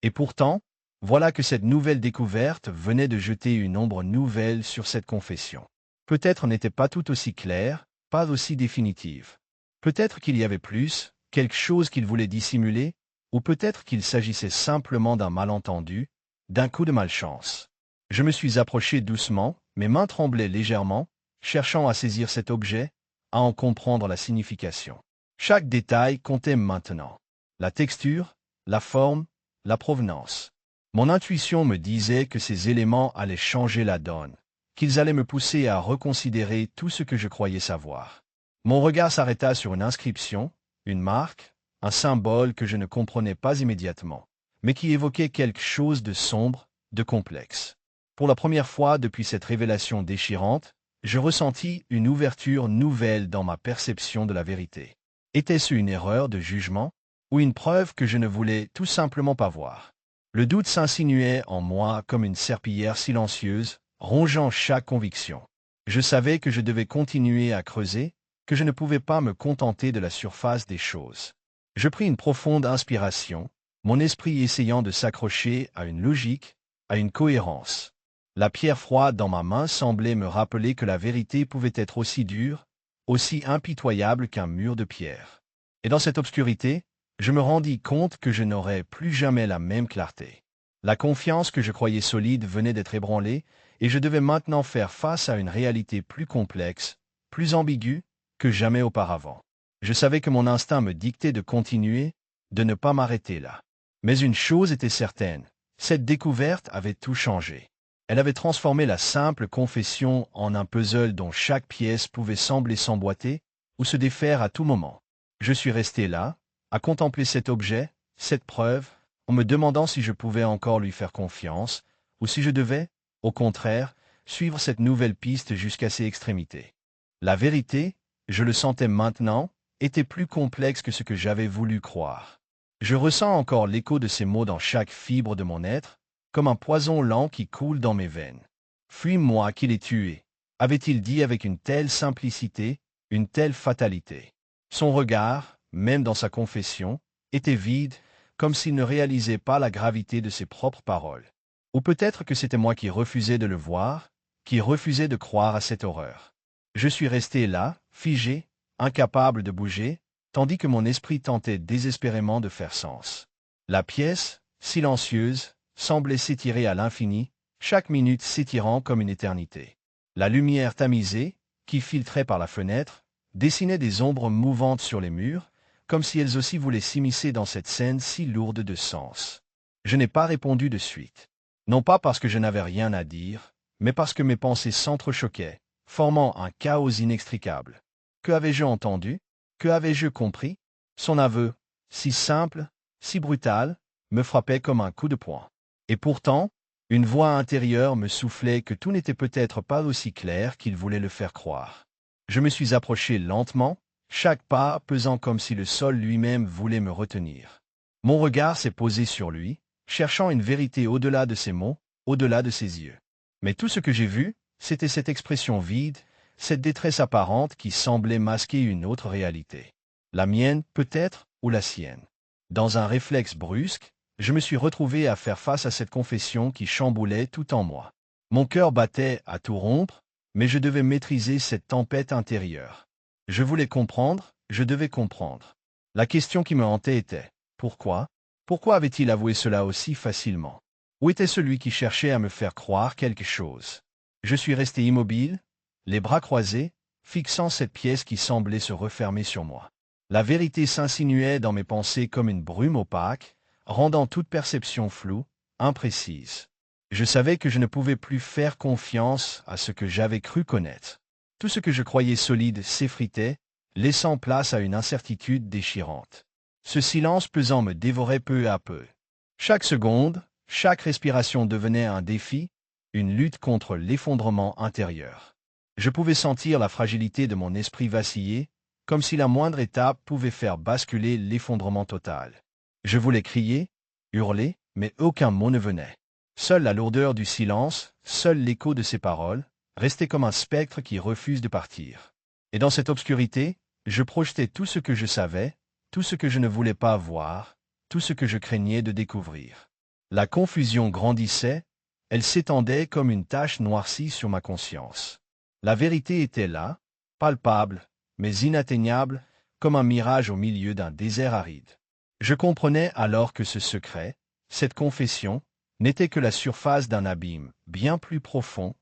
Et pourtant, voilà que cette nouvelle découverte venait de jeter une ombre nouvelle sur cette confession. Peut-être n'était pas tout aussi claire, pas aussi définitive. Peut-être qu'il y avait plus, quelque chose qu'il voulait dissimuler, ou peut-être qu'il s'agissait simplement d'un malentendu, d'un coup de malchance. Je me suis approché doucement, mes mains tremblaient légèrement, cherchant à saisir cet objet, à en comprendre la signification. Chaque détail comptait maintenant. La texture, la forme, la provenance. Mon intuition me disait que ces éléments allaient changer la donne, qu'ils allaient me pousser à reconsidérer tout ce que je croyais savoir. Mon regard s'arrêta sur une inscription, une marque, un symbole que je ne comprenais pas immédiatement, mais qui évoquait quelque chose de sombre, de complexe. Pour la première fois depuis cette révélation déchirante, je ressentis une ouverture nouvelle dans ma perception de la vérité. Était-ce une erreur de jugement, ou une preuve que je ne voulais tout simplement pas voir? Le doute s'insinuait en moi comme une serpillière silencieuse, rongeant chaque conviction. Je savais que je devais continuer à creuser, que je ne pouvais pas me contenter de la surface des choses. Je pris une profonde inspiration, mon esprit essayant de s'accrocher à une logique, à une cohérence. La pierre froide dans ma main semblait me rappeler que la vérité pouvait être aussi dure, aussi impitoyable qu'un mur de pierre. Et dans cette obscurité, je me rendis compte que je n'aurais plus jamais la même clarté. La confiance que je croyais solide venait d'être ébranlée, et je devais maintenant faire face à une réalité plus complexe, plus ambiguë que jamais auparavant. Je savais que mon instinct me dictait de continuer, de ne pas m'arrêter là. Mais une chose était certaine, cette découverte avait tout changé. Elle avait transformé la simple confession en un puzzle dont chaque pièce pouvait sembler s'emboîter ou se défaire à tout moment. Je suis resté là, à contempler cet objet, cette preuve, en me demandant si je pouvais encore lui faire confiance, ou si je devais, au contraire, suivre cette nouvelle piste jusqu'à ses extrémités. La vérité, je le sentais maintenant, était plus complexe que ce que j'avais voulu croire. Je ressens encore l'écho de ces mots dans chaque fibre de mon être, comme un poison lent qui coule dans mes veines. Fuis-moi qui l'ai tué, avait-il dit avec une telle simplicité, une telle fatalité. Son regard, même dans sa confession, était vide, comme s'il ne réalisait pas la gravité de ses propres paroles. Ou peut-être que c'était moi qui refusais de le voir, qui refusais de croire à cette horreur. Je suis resté là, figé, incapable de bouger, tandis que mon esprit tentait désespérément de faire sens. La pièce, silencieuse, semblait s'étirer à l'infini, chaque minute s'étirant comme une éternité. La lumière tamisée, qui filtrait par la fenêtre, dessinait des ombres mouvantes sur les murs, comme si elles aussi voulaient s'immiscer dans cette scène si lourde de sens. Je n'ai pas répondu de suite. Non pas parce que je n'avais rien à dire, mais parce que mes pensées s'entrechoquaient, formant un chaos inextricable. Que avais-je entendu? Que avais-je compris? Son aveu, si simple, si brutal, me frappait comme un coup de poing. Et pourtant, une voix intérieure me soufflait que tout n'était peut-être pas aussi clair qu'il voulait le faire croire. Je me suis approché lentement, chaque pas pesant comme si le sol lui-même voulait me retenir. Mon regard s'est posé sur lui, cherchant une vérité au-delà de ses mots, au-delà de ses yeux. Mais tout ce que j'ai vu, c'était cette expression vide, cette détresse apparente qui semblait masquer une autre réalité. La mienne, peut-être, ou la sienne. Dans un réflexe brusque, je me suis retrouvé à faire face à cette confession qui chamboulait tout en moi. Mon cœur battait à tout rompre, mais je devais maîtriser cette tempête intérieure. Je voulais comprendre, je devais comprendre. La question qui me hantait était: pourquoi? Pourquoi avait-il avoué cela aussi facilement? Où était celui qui cherchait à me faire croire quelque chose? Je suis resté immobile, les bras croisés, fixant cette pièce qui semblait se refermer sur moi. La vérité s'insinuait dans mes pensées comme une brume opaque, rendant toute perception floue, imprécise. Je savais que je ne pouvais plus faire confiance à ce que j'avais cru connaître. Tout ce que je croyais solide s'effritait, laissant place à une incertitude déchirante. Ce silence pesant me dévorait peu à peu. Chaque seconde, chaque respiration devenait un défi, une lutte contre l'effondrement intérieur. Je pouvais sentir la fragilité de mon esprit vaciller, comme si la moindre étape pouvait faire basculer l'effondrement total. Je voulais crier, hurler, mais aucun mot ne venait. Seule la lourdeur du silence, seul l'écho de ses paroles, restait comme un spectre qui refuse de partir. Et dans cette obscurité, je projetais tout ce que je savais, tout ce que je ne voulais pas voir, tout ce que je craignais de découvrir. La confusion grandissait, elle s'étendait comme une tache noircie sur ma conscience. La vérité était là, palpable, mais inatteignable, comme un mirage au milieu d'un désert aride. Je comprenais alors que ce secret, cette confession, n'était que la surface d'un abîme bien plus profond,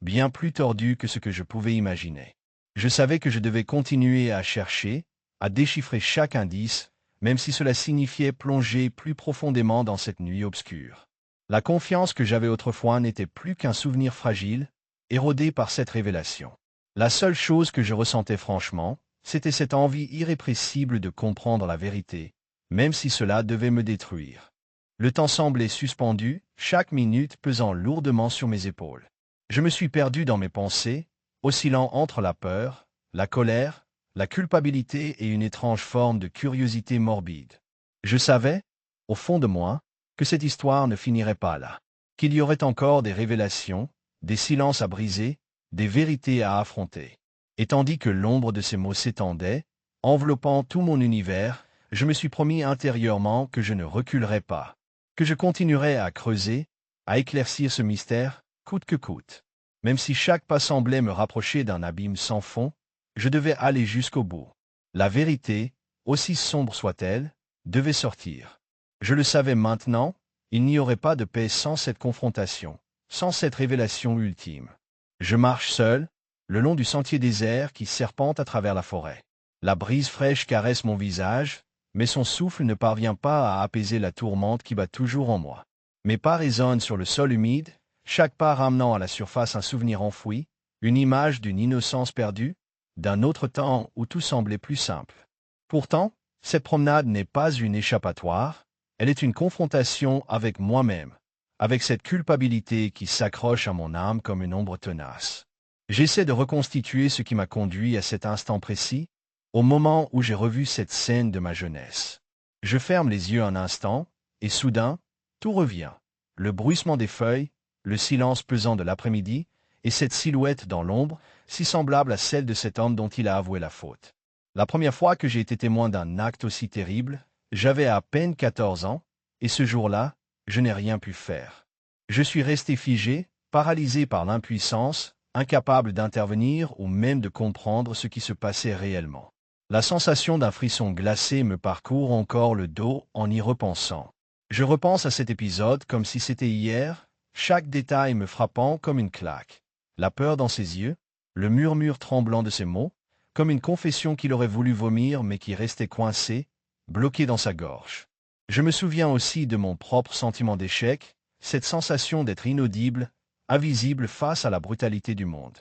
bien plus tordu que ce que je pouvais imaginer. Je savais que je devais continuer à chercher, à déchiffrer chaque indice, même si cela signifiait plonger plus profondément dans cette nuit obscure. La confiance que j'avais autrefois n'était plus qu'un souvenir fragile, érodé par cette révélation. La seule chose que je ressentais franchement, c'était cette envie irrépressible de comprendre la vérité, même si cela devait me détruire. Le temps semblait suspendu, chaque minute pesant lourdement sur mes épaules. Je me suis perdu dans mes pensées, oscillant entre la peur, la colère, la culpabilité et une étrange forme de curiosité morbide. Je savais, au fond de moi, que cette histoire ne finirait pas là, qu'il y aurait encore des révélations, des silences à briser, des vérités à affronter. Et tandis que l'ombre de ces mots s'étendait, enveloppant tout mon univers, je me suis promis intérieurement que je ne reculerais pas, que je continuerais à creuser, à éclaircir ce mystère, coûte que coûte. Même si chaque pas semblait me rapprocher d'un abîme sans fond, je devais aller jusqu'au bout. La vérité, aussi sombre soit-elle, devait sortir. Je le savais maintenant, il n'y aurait pas de paix sans cette confrontation, sans cette révélation ultime. Je marche seul, le long du sentier désert qui serpente à travers la forêt. La brise fraîche caresse mon visage, mais son souffle ne parvient pas à apaiser la tourmente qui bat toujours en moi. Mes pas résonnent sur le sol humide, chaque pas ramenant à la surface un souvenir enfoui, une image d'une innocence perdue, d'un autre temps où tout semblait plus simple. Pourtant, cette promenade n'est pas une échappatoire, elle est une confrontation avec moi-même, avec cette culpabilité qui s'accroche à mon âme comme une ombre tenace. J'essaie de reconstituer ce qui m'a conduit à cet instant précis, au moment où j'ai revu cette scène de ma jeunesse. Je ferme les yeux un instant, et soudain, tout revient. Le bruissement des feuilles, le silence pesant de l'après-midi, et cette silhouette dans l'ombre, si semblable à celle de cet homme dont il a avoué la faute. La première fois que j'ai été témoin d'un acte aussi terrible, j'avais à peine 14 ans, et ce jour-là, je n'ai rien pu faire. Je suis resté figé, paralysé par l'impuissance, incapable d'intervenir ou même de comprendre ce qui se passait réellement. La sensation d'un frisson glacé me parcourt encore le dos en y repensant. Je repense à cet épisode comme si c'était hier, chaque détail me frappant comme une claque. La peur dans ses yeux, le murmure tremblant de ses mots, comme une confession qu'il aurait voulu vomir mais qui restait coincée, bloquée dans sa gorge. Je me souviens aussi de mon propre sentiment d'échec, cette sensation d'être inaudible, invisible face à la brutalité du monde.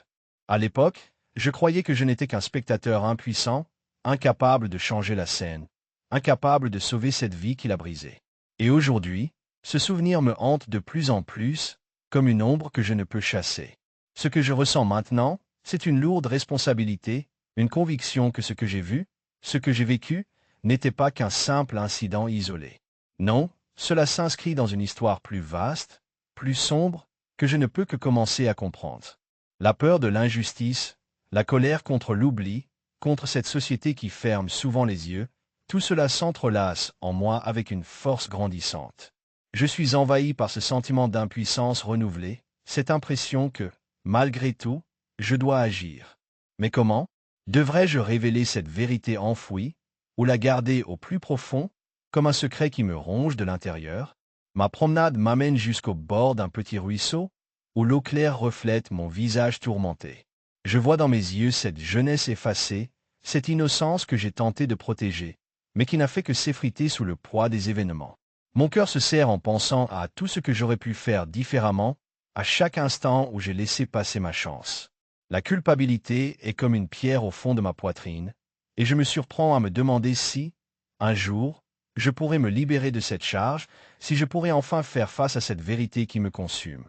À l'époque, je croyais que je n'étais qu'un spectateur impuissant, incapable de changer la scène, incapable de sauver cette vie qu'il a brisée. Et aujourd'hui, ce souvenir me hante de plus en plus, comme une ombre que je ne peux chasser. Ce que je ressens maintenant, c'est une lourde responsabilité, une conviction que ce que j'ai vu, ce que j'ai vécu, n'était pas qu'un simple incident isolé. Non, cela s'inscrit dans une histoire plus vaste, plus sombre, que je ne peux que commencer à comprendre. La peur de l'injustice, la colère contre l'oubli, contre cette société qui ferme souvent les yeux, tout cela s'entrelace en moi avec une force grandissante. Je suis envahi par ce sentiment d'impuissance renouvelé, cette impression que, malgré tout, je dois agir. Mais comment? Devrais-je révéler cette vérité enfouie, ou la garder au plus profond, comme un secret qui me ronge de l'intérieur? Ma promenade m'amène jusqu'au bord d'un petit ruisseau, où l'eau claire reflète mon visage tourmenté. Je vois dans mes yeux cette jeunesse effacée, cette innocence que j'ai tenté de protéger, mais qui n'a fait que s'effriter sous le poids des événements. Mon cœur se serre en pensant à tout ce que j'aurais pu faire différemment, à chaque instant où j'ai laissé passer ma chance. La culpabilité est comme une pierre au fond de ma poitrine, et je me surprends à me demander si, un jour, je pourrais me libérer de cette charge, si je pourrais enfin faire face à cette vérité qui me consume.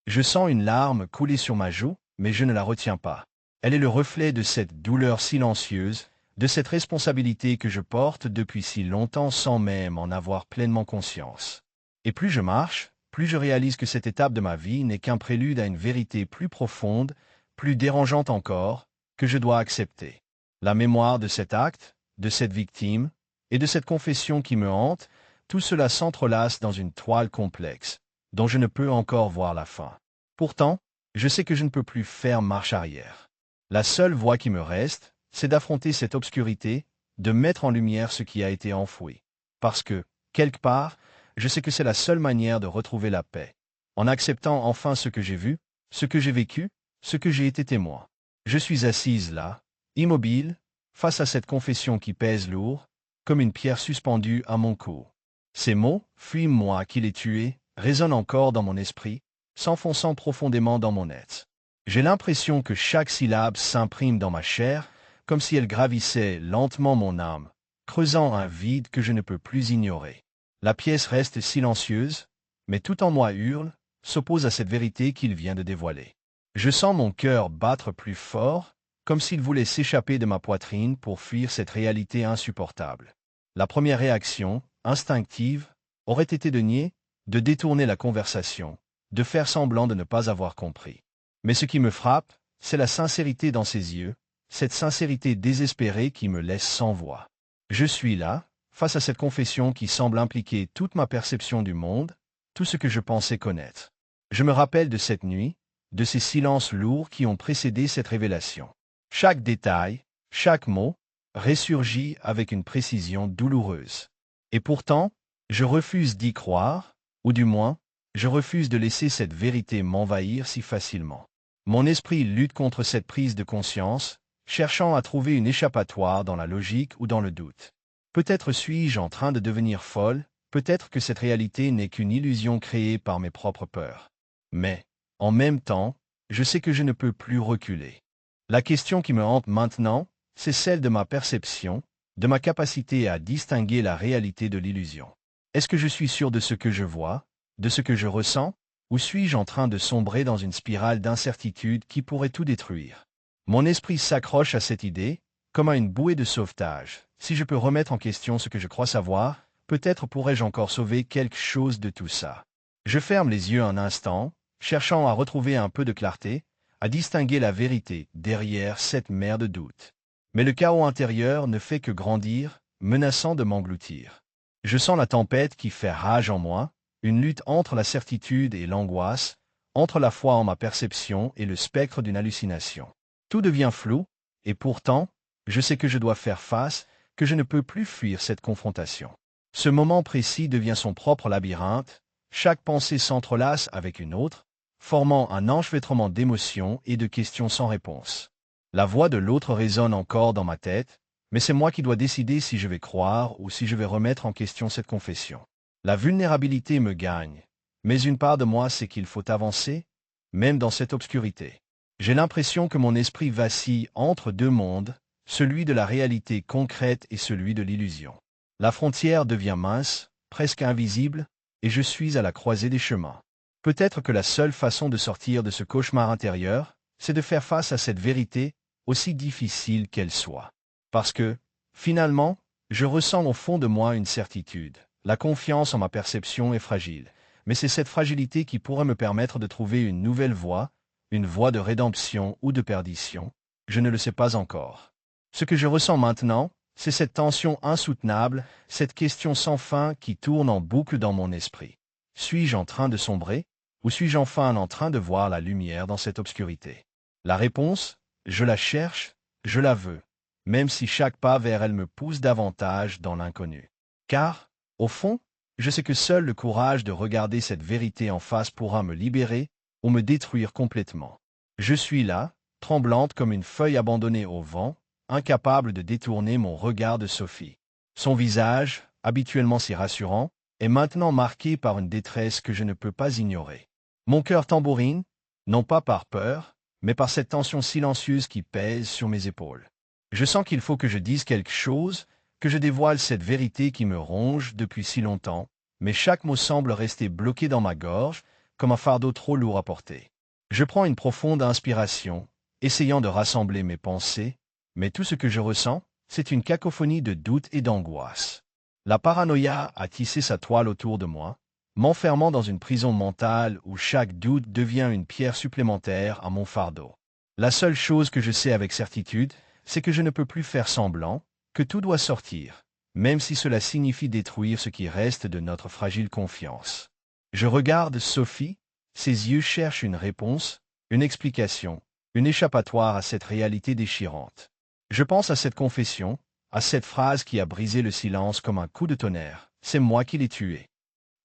Je sens une larme couler sur ma joue, mais je ne la retiens pas. Elle est le reflet de cette douleur silencieuse, de cette responsabilité que je porte depuis si longtemps sans même en avoir pleinement conscience. Et plus je marche, plus je réalise que cette étape de ma vie n'est qu'un prélude à une vérité plus profonde, plus dérangeante encore, que je dois accepter. La mémoire de cet acte, de cette victime, et de cette confession qui me hante, tout cela s'entrelace dans une toile complexe, dont je ne peux encore voir la fin. Pourtant, je sais que je ne peux plus faire marche arrière. La seule voie qui me reste, c'est d'affronter cette obscurité, de mettre en lumière ce qui a été enfoui. Parce que, quelque part, je sais que c'est la seule manière de retrouver la paix. En acceptant enfin ce que j'ai vu, ce que j'ai vécu, ce que j'ai été témoin. Je suis assise là, immobile, face à cette confession qui pèse lourd, comme une pierre suspendue à mon cou. Ces mots, « fuis-moi qui l'ai tué », résonnent encore dans mon esprit, s'enfonçant profondément dans mon être. J'ai l'impression que chaque syllabe s'imprime dans ma chair, comme si elle gravissait lentement mon âme, creusant un vide que je ne peux plus ignorer. La pièce reste silencieuse, mais tout en moi hurle, s'oppose à cette vérité qu'il vient de dévoiler. Je sens mon cœur battre plus fort, comme s'il voulait s'échapper de ma poitrine pour fuir cette réalité insupportable. La première réaction, instinctive, aurait été de nier, de détourner la conversation, de faire semblant de ne pas avoir compris. Mais ce qui me frappe, c'est la sincérité dans ses yeux, cette sincérité désespérée qui me laisse sans voix. Je suis là, face à cette confession qui semble impliquer toute ma perception du monde, tout ce que je pensais connaître. Je me rappelle de cette nuit, de ces silences lourds qui ont précédé cette révélation. Chaque détail, chaque mot, ressurgit avec une précision douloureuse. Et pourtant, je refuse d'y croire, ou du moins, je refuse de laisser cette vérité m'envahir si facilement. Mon esprit lutte contre cette prise de conscience, cherchant à trouver une échappatoire dans la logique ou dans le doute. Peut-être suis-je en train de devenir folle, peut-être que cette réalité n'est qu'une illusion créée par mes propres peurs. Mais, en même temps, je sais que je ne peux plus reculer. La question qui me hante maintenant, c'est celle de ma perception, de ma capacité à distinguer la réalité de l'illusion. Est-ce que je suis sûr de ce que je vois, de ce que je ressens, ou suis-je en train de sombrer dans une spirale d'incertitude qui pourrait tout détruire? Mon esprit s'accroche à cette idée, comme à une bouée de sauvetage. Si je peux remettre en question ce que je crois savoir, peut-être pourrais-je encore sauver quelque chose de tout ça. Je ferme les yeux un instant, cherchant à retrouver un peu de clarté, à distinguer la vérité derrière cette mer de doute. Mais le chaos intérieur ne fait que grandir, menaçant de m'engloutir. Je sens la tempête qui fait rage en moi, une lutte entre la certitude et l'angoisse, entre la foi en ma perception et le spectre d'une hallucination. Tout devient flou, et pourtant, je sais que je dois faire face, que je ne peux plus fuir cette confrontation. Ce moment précis devient son propre labyrinthe, chaque pensée s'entrelace avec une autre, formant un enchevêtrement d'émotions et de questions sans réponse. La voix de l'autre résonne encore dans ma tête, mais c'est moi qui dois décider si je vais croire ou si je vais remettre en question cette confession. La vulnérabilité me gagne, mais une part de moi sait qu'il faut avancer, même dans cette obscurité. J'ai l'impression que mon esprit vacille entre deux mondes, celui de la réalité concrète et celui de l'illusion. La frontière devient mince, presque invisible, et je suis à la croisée des chemins. Peut-être que la seule façon de sortir de ce cauchemar intérieur, c'est de faire face à cette vérité, aussi difficile qu'elle soit. Parce que, finalement, je ressens au fond de moi une certitude. La confiance en ma perception est fragile, mais c'est cette fragilité qui pourrait me permettre de trouver une nouvelle voie, une voie de rédemption ou de perdition. Je ne le sais pas encore. Ce que je ressens maintenant, c'est cette tension insoutenable, cette question sans fin qui tourne en boucle dans mon esprit. Suis-je en train de sombrer, ou suis-je enfin en train de voir la lumière dans cette obscurité? La réponse, je la cherche, je la veux, même si chaque pas vers elle me pousse davantage dans l'inconnu. Car, au fond, je sais que seul le courage de regarder cette vérité en face pourra me libérer ou me détruire complètement. Je suis là, tremblante comme une feuille abandonnée au vent, incapable de détourner mon regard de Sophie. Son visage, habituellement si rassurant, est maintenant marqué par une détresse que je ne peux pas ignorer. Mon cœur tambourine, non pas par peur, mais par cette tension silencieuse qui pèse sur mes épaules. Je sens qu'il faut que je dise quelque chose, que je dévoile cette vérité qui me ronge depuis si longtemps, mais chaque mot semble rester bloqué dans ma gorge, comme un fardeau trop lourd à porter. Je prends une profonde inspiration, essayant de rassembler mes pensées, mais tout ce que je ressens, c'est une cacophonie de doute et d'angoisse. La paranoïa a tissé sa toile autour de moi, m'enfermant dans une prison mentale où chaque doute devient une pierre supplémentaire à mon fardeau. La seule chose que je sais avec certitude, c'est que je ne peux plus faire semblant, que tout doit sortir, même si cela signifie détruire ce qui reste de notre fragile confiance. Je regarde Sophie, ses yeux cherchent une réponse, une explication, une échappatoire à cette réalité déchirante. Je pense à cette confession, à cette phrase qui a brisé le silence comme un coup de tonnerre. C'est moi qui l'ai tué.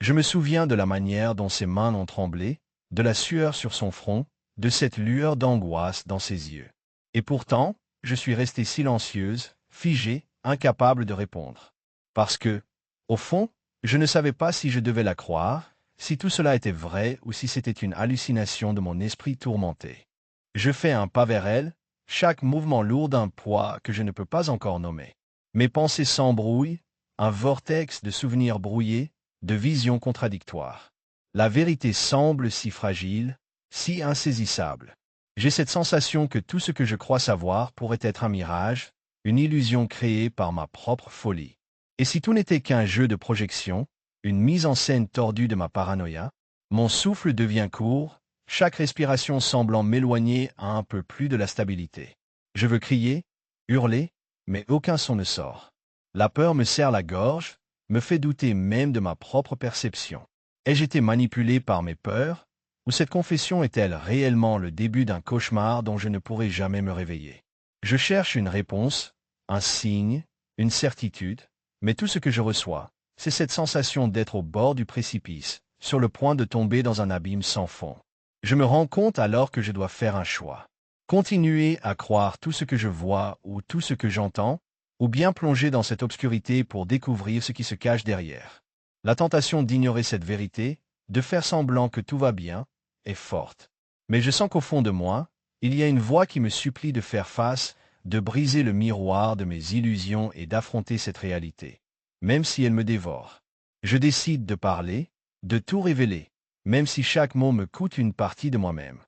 Je me souviens de la manière dont ses mains ont tremblé, de la sueur sur son front, de cette lueur d'angoisse dans ses yeux. Et pourtant, je suis restée silencieuse, figée, incapable de répondre. Parce que, au fond, je ne savais pas si je devais la croire, si tout cela était vrai ou si c'était une hallucination de mon esprit tourmenté. Je fais un pas vers elle, chaque mouvement lourd d'un poids que je ne peux pas encore nommer. Mes pensées s'embrouillent, un vortex de souvenirs brouillés, de visions contradictoires. La vérité semble si fragile, si insaisissable. J'ai cette sensation que tout ce que je crois savoir pourrait être un mirage, une illusion créée par ma propre folie. Et si tout n'était qu'un jeu de projection, une mise en scène tordue de ma paranoïa, mon souffle devient court, chaque respiration semblant m'éloigner un peu plus de la stabilité. Je veux crier, hurler, mais aucun son ne sort. La peur me serre la gorge, me fait douter même de ma propre perception. Ai-je été manipulé par mes peurs, ou cette confession est-elle réellement le début d'un cauchemar dont je ne pourrai jamais me réveiller? Je cherche une réponse, un signe, une certitude, mais tout ce que je reçois, c'est cette sensation d'être au bord du précipice, sur le point de tomber dans un abîme sans fond. Je me rends compte alors que je dois faire un choix. Continuer à croire tout ce que je vois ou tout ce que j'entends, ou bien plonger dans cette obscurité pour découvrir ce qui se cache derrière. La tentation d'ignorer cette vérité, de faire semblant que tout va bien, est forte. Mais je sens qu'au fond de moi, il y a une voix qui me supplie de faire face, de briser le miroir de mes illusions et d'affronter cette réalité, même si elle me dévore. Je décide de parler, de tout révéler, même si chaque mot me coûte une partie de moi-même.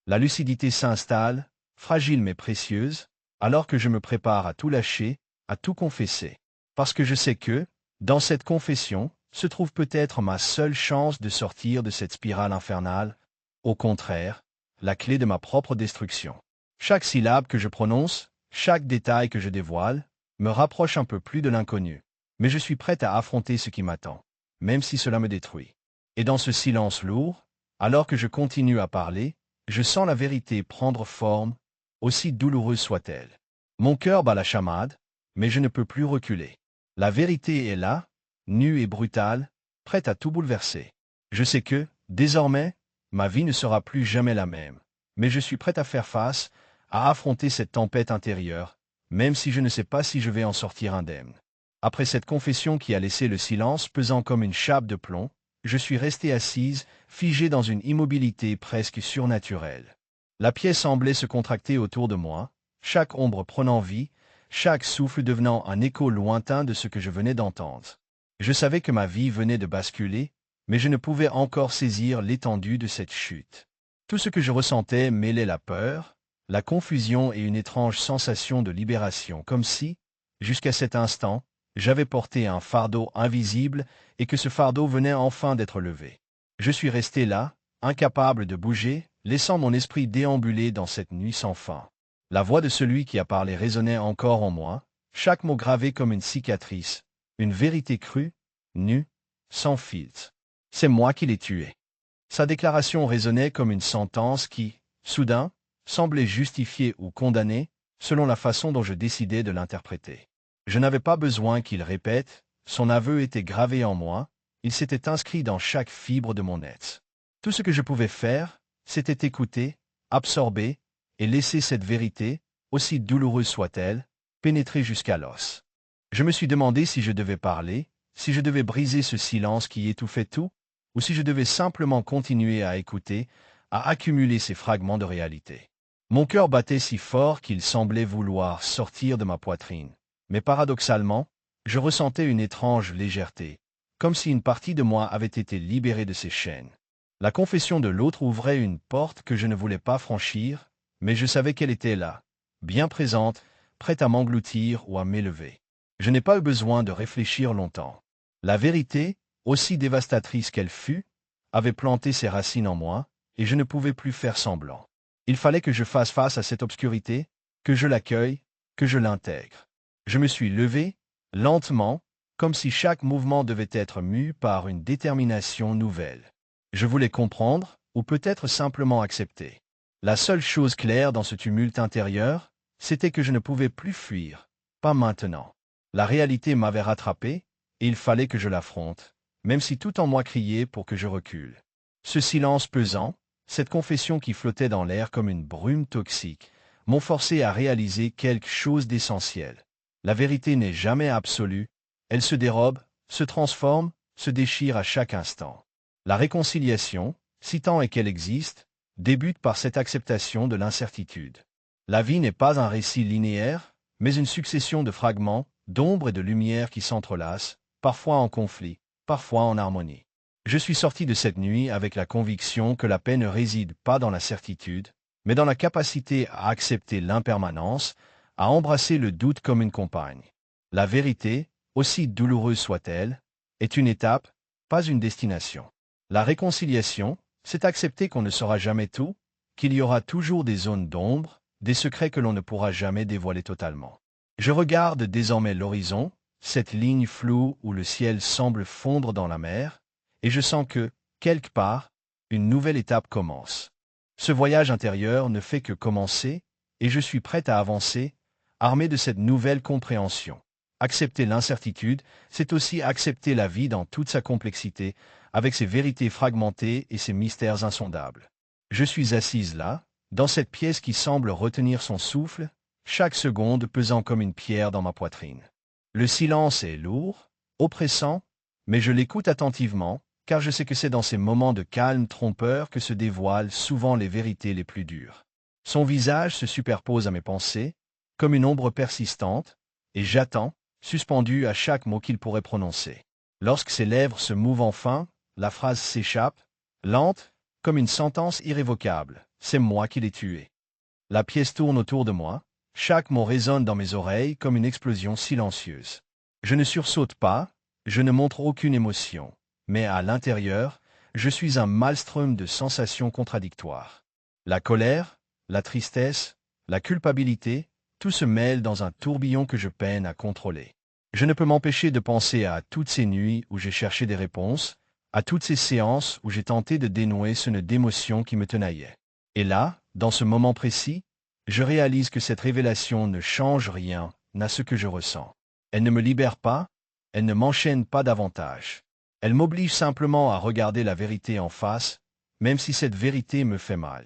La lucidité s'installe, fragile mais précieuse, alors que je me prépare à tout lâcher, à tout confesser. Parce que je sais que, dans cette confession, se trouve peut-être ma seule chance de sortir de cette spirale infernale, au contraire, la clé de ma propre destruction. Chaque syllabe que je prononce, chaque détail que je dévoile, me rapproche un peu plus de l'inconnu. Mais je suis prête à affronter ce qui m'attend, même si cela me détruit. Et dans ce silence lourd, alors que je continue à parler, je sens la vérité prendre forme, aussi douloureuse soit-elle. Mon cœur bat la chamade, mais je ne peux plus reculer. La vérité est là, nue et brutale, prête à tout bouleverser. Je sais que, désormais, ma vie ne sera plus jamais la même, mais je suis prête à faire face, à affronter cette tempête intérieure, même si je ne sais pas si je vais en sortir indemne. Après cette confession qui a laissé le silence pesant comme une chape de plomb, je suis restée assise, figée dans une immobilité presque surnaturelle. La pièce semblait se contracter autour de moi, chaque ombre prenant vie, chaque souffle devenant un écho lointain de ce que je venais d'entendre. Je savais que ma vie venait de basculer, mais je ne pouvais encore saisir l'étendue de cette chute. Tout ce que je ressentais mêlait la peur, la confusion et une étrange sensation de libération, comme si, jusqu'à cet instant, j'avais porté un fardeau invisible et que ce fardeau venait enfin d'être levé. Je suis resté là, incapable de bouger, laissant mon esprit déambuler dans cette nuit sans fin. La voix de celui qui a parlé résonnait encore en moi, chaque mot gravé comme une cicatrice, une vérité crue, nue, sans filtre. C'est moi qui l'ai tué. Sa déclaration résonnait comme une sentence qui, soudain, semblait justifier ou condamner, selon la façon dont je décidais de l'interpréter. Je n'avais pas besoin qu'il répète, son aveu était gravé en moi, il s'était inscrit dans chaque fibre de mon être. Tout ce que je pouvais faire, c'était écouter, absorber, et laisser cette vérité, aussi douloureuse soit-elle, pénétrer jusqu'à l'os. Je me suis demandé si je devais parler, si je devais briser ce silence qui étouffait tout, ou si je devais simplement continuer à écouter, à accumuler ces fragments de réalité. Mon cœur battait si fort qu'il semblait vouloir sortir de ma poitrine. Mais paradoxalement, je ressentais une étrange légèreté, comme si une partie de moi avait été libérée de ses chaînes. La confession de l'autre ouvrait une porte que je ne voulais pas franchir, mais je savais qu'elle était là, bien présente, prête à m'engloutir ou à m'élever. Je n'ai pas eu besoin de réfléchir longtemps. La vérité, aussi dévastatrice qu'elle fût, avait planté ses racines en moi, et je ne pouvais plus faire semblant. Il fallait que je fasse face à cette obscurité, que je l'accueille, que je l'intègre. Je me suis levé, lentement, comme si chaque mouvement devait être mu par une détermination nouvelle. Je voulais comprendre, ou peut-être simplement accepter. La seule chose claire dans ce tumulte intérieur, c'était que je ne pouvais plus fuir, pas maintenant. La réalité m'avait rattrapé, et il fallait que je l'affronte, même si tout en moi criait pour que je recule. Ce silence pesant, cette confession qui flottait dans l'air comme une brume toxique, m'ont forcé à réaliser quelque chose d'essentiel. La vérité n'est jamais absolue, elle se dérobe, se transforme, se déchire à chaque instant. La réconciliation, si tant est qu'elle existe, débute par cette acceptation de l'incertitude. La vie n'est pas un récit linéaire, mais une succession de fragments, d'ombre et de lumière qui s'entrelacent, parfois en conflit, parfois en harmonie. Je suis sorti de cette nuit avec la conviction que la paix ne réside pas dans la certitude, mais dans la capacité à accepter l'impermanence, à embrasser le doute comme une compagne. La vérité, aussi douloureuse soit-elle, est une étape, pas une destination. La réconciliation, c'est accepter qu'on ne saura jamais tout, qu'il y aura toujours des zones d'ombre, des secrets que l'on ne pourra jamais dévoiler totalement. Je regarde désormais l'horizon, cette ligne floue où le ciel semble fondre dans la mer, et je sens que, quelque part, une nouvelle étape commence. Ce voyage intérieur ne fait que commencer, et je suis prêt à avancer, armé de cette nouvelle compréhension. Accepter l'incertitude, c'est aussi accepter la vie dans toute sa complexité, avec ses vérités fragmentées et ses mystères insondables. Je suis assise là, dans cette pièce qui semble retenir son souffle, chaque seconde pesant comme une pierre dans ma poitrine. Le silence est lourd, oppressant, mais je l'écoute attentivement, car je sais que c'est dans ces moments de calme trompeur que se dévoilent souvent les vérités les plus dures. Son visage se superpose à mes pensées, comme une ombre persistante, et j'attends, suspendu à chaque mot qu'il pourrait prononcer. Lorsque ses lèvres se mouvent enfin, la phrase s'échappe, lente, comme une sentence irrévocable. C'est moi qui l'ai tué. La pièce tourne autour de moi, chaque mot résonne dans mes oreilles comme une explosion silencieuse. Je ne sursaute pas, je ne montre aucune émotion, mais à l'intérieur, je suis un maelstrom de sensations contradictoires. La colère, la tristesse, la culpabilité, tout se mêle dans un tourbillon que je peine à contrôler. Je ne peux m'empêcher de penser à toutes ces nuits où j'ai cherché des réponses, à toutes ces séances où j'ai tenté de dénouer ce nœud d'émotions qui me tenaillait. Et là, dans ce moment précis, je réalise que cette révélation ne change rien à ce que je ressens. Elle ne me libère pas, elle ne m'enchaîne pas davantage. Elle m'oblige simplement à regarder la vérité en face, même si cette vérité me fait mal.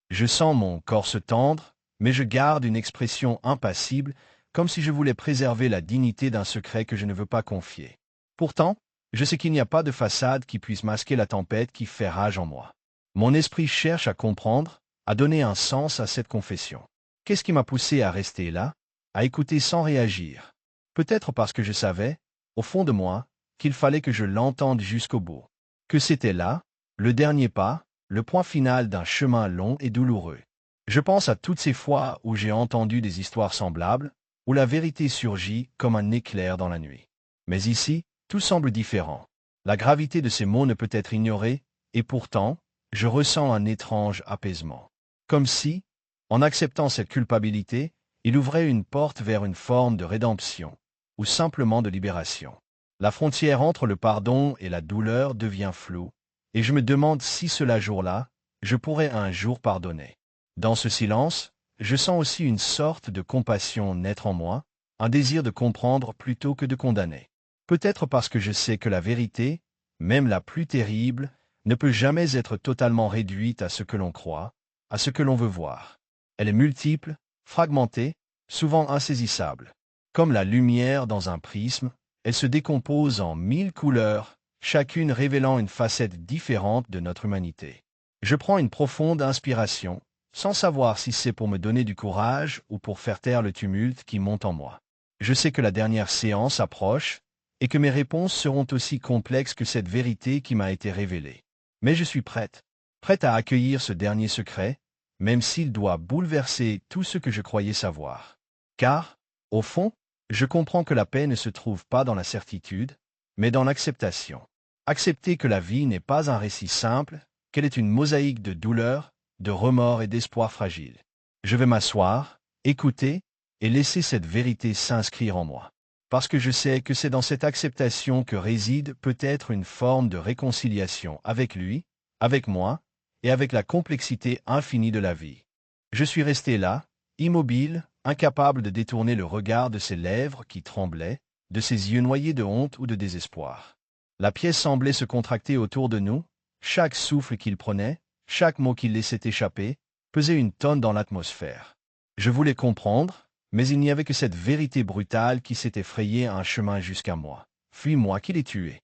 Je sens mon corps se tendre, mais je garde une expression impassible, comme si je voulais préserver la dignité d'un secret que je ne veux pas confier. Pourtant, je sais qu'il n'y a pas de façade qui puisse masquer la tempête qui fait rage en moi. Mon esprit cherche à comprendre, à donner un sens à cette confession. Qu'est-ce qui m'a poussé à rester là, à écouter sans réagir? Peut-être parce que je savais, au fond de moi, qu'il fallait que je l'entende jusqu'au bout. Que c'était là, le dernier pas, le point final d'un chemin long et douloureux. Je pense à toutes ces fois où j'ai entendu des histoires semblables, où la vérité surgit comme un éclair dans la nuit. Mais ici, tout semble différent. La gravité de ces mots ne peut être ignorée, et pourtant, je ressens un étrange apaisement. Comme si, en acceptant cette culpabilité, il ouvrait une porte vers une forme de rédemption, ou simplement de libération. La frontière entre le pardon et la douleur devient floue, et je me demande si cela jour-là, je pourrais un jour pardonner. Dans ce silence, je sens aussi une sorte de compassion naître en moi, un désir de comprendre plutôt que de condamner. Peut-être parce que je sais que la vérité, même la plus terrible, ne peut jamais être totalement réduite à ce que l'on croit, à ce que l'on veut voir. Elle est multiple, fragmentée, souvent insaisissable. Comme la lumière dans un prisme, elle se décompose en 1000 couleurs, chacune révélant une facette différente de notre humanité. Je prends une profonde inspiration, sans savoir si c'est pour me donner du courage ou pour faire taire le tumulte qui monte en moi. Je sais que la dernière séance approche, et que mes réponses seront aussi complexes que cette vérité qui m'a été révélée. Mais je suis prête à accueillir ce dernier secret, même s'il doit bouleverser tout ce que je croyais savoir. Car, au fond, je comprends que la paix ne se trouve pas dans la certitude, mais dans l'acceptation. Accepter que la vie n'est pas un récit simple, qu'elle est une mosaïque de douleurs, de remords et d'espoirs fragiles. Je vais m'asseoir, écouter, et laisser cette vérité s'inscrire en moi. Parce que je sais que c'est dans cette acceptation que réside peut-être une forme de réconciliation avec lui, avec moi, et avec la complexité infinie de la vie. Je suis resté là, immobile, incapable de détourner le regard de ses lèvres qui tremblaient, de ses yeux noyés de honte ou de désespoir. La pièce semblait se contracter autour de nous, chaque souffle qu'il prenait, chaque mot qu'il laissait échapper, pesait une tonne dans l'atmosphère. Je voulais comprendre, mais il n'y avait que cette vérité brutale qui s'était frayée un chemin jusqu'à moi. Fuis-moi qui l'ai tué.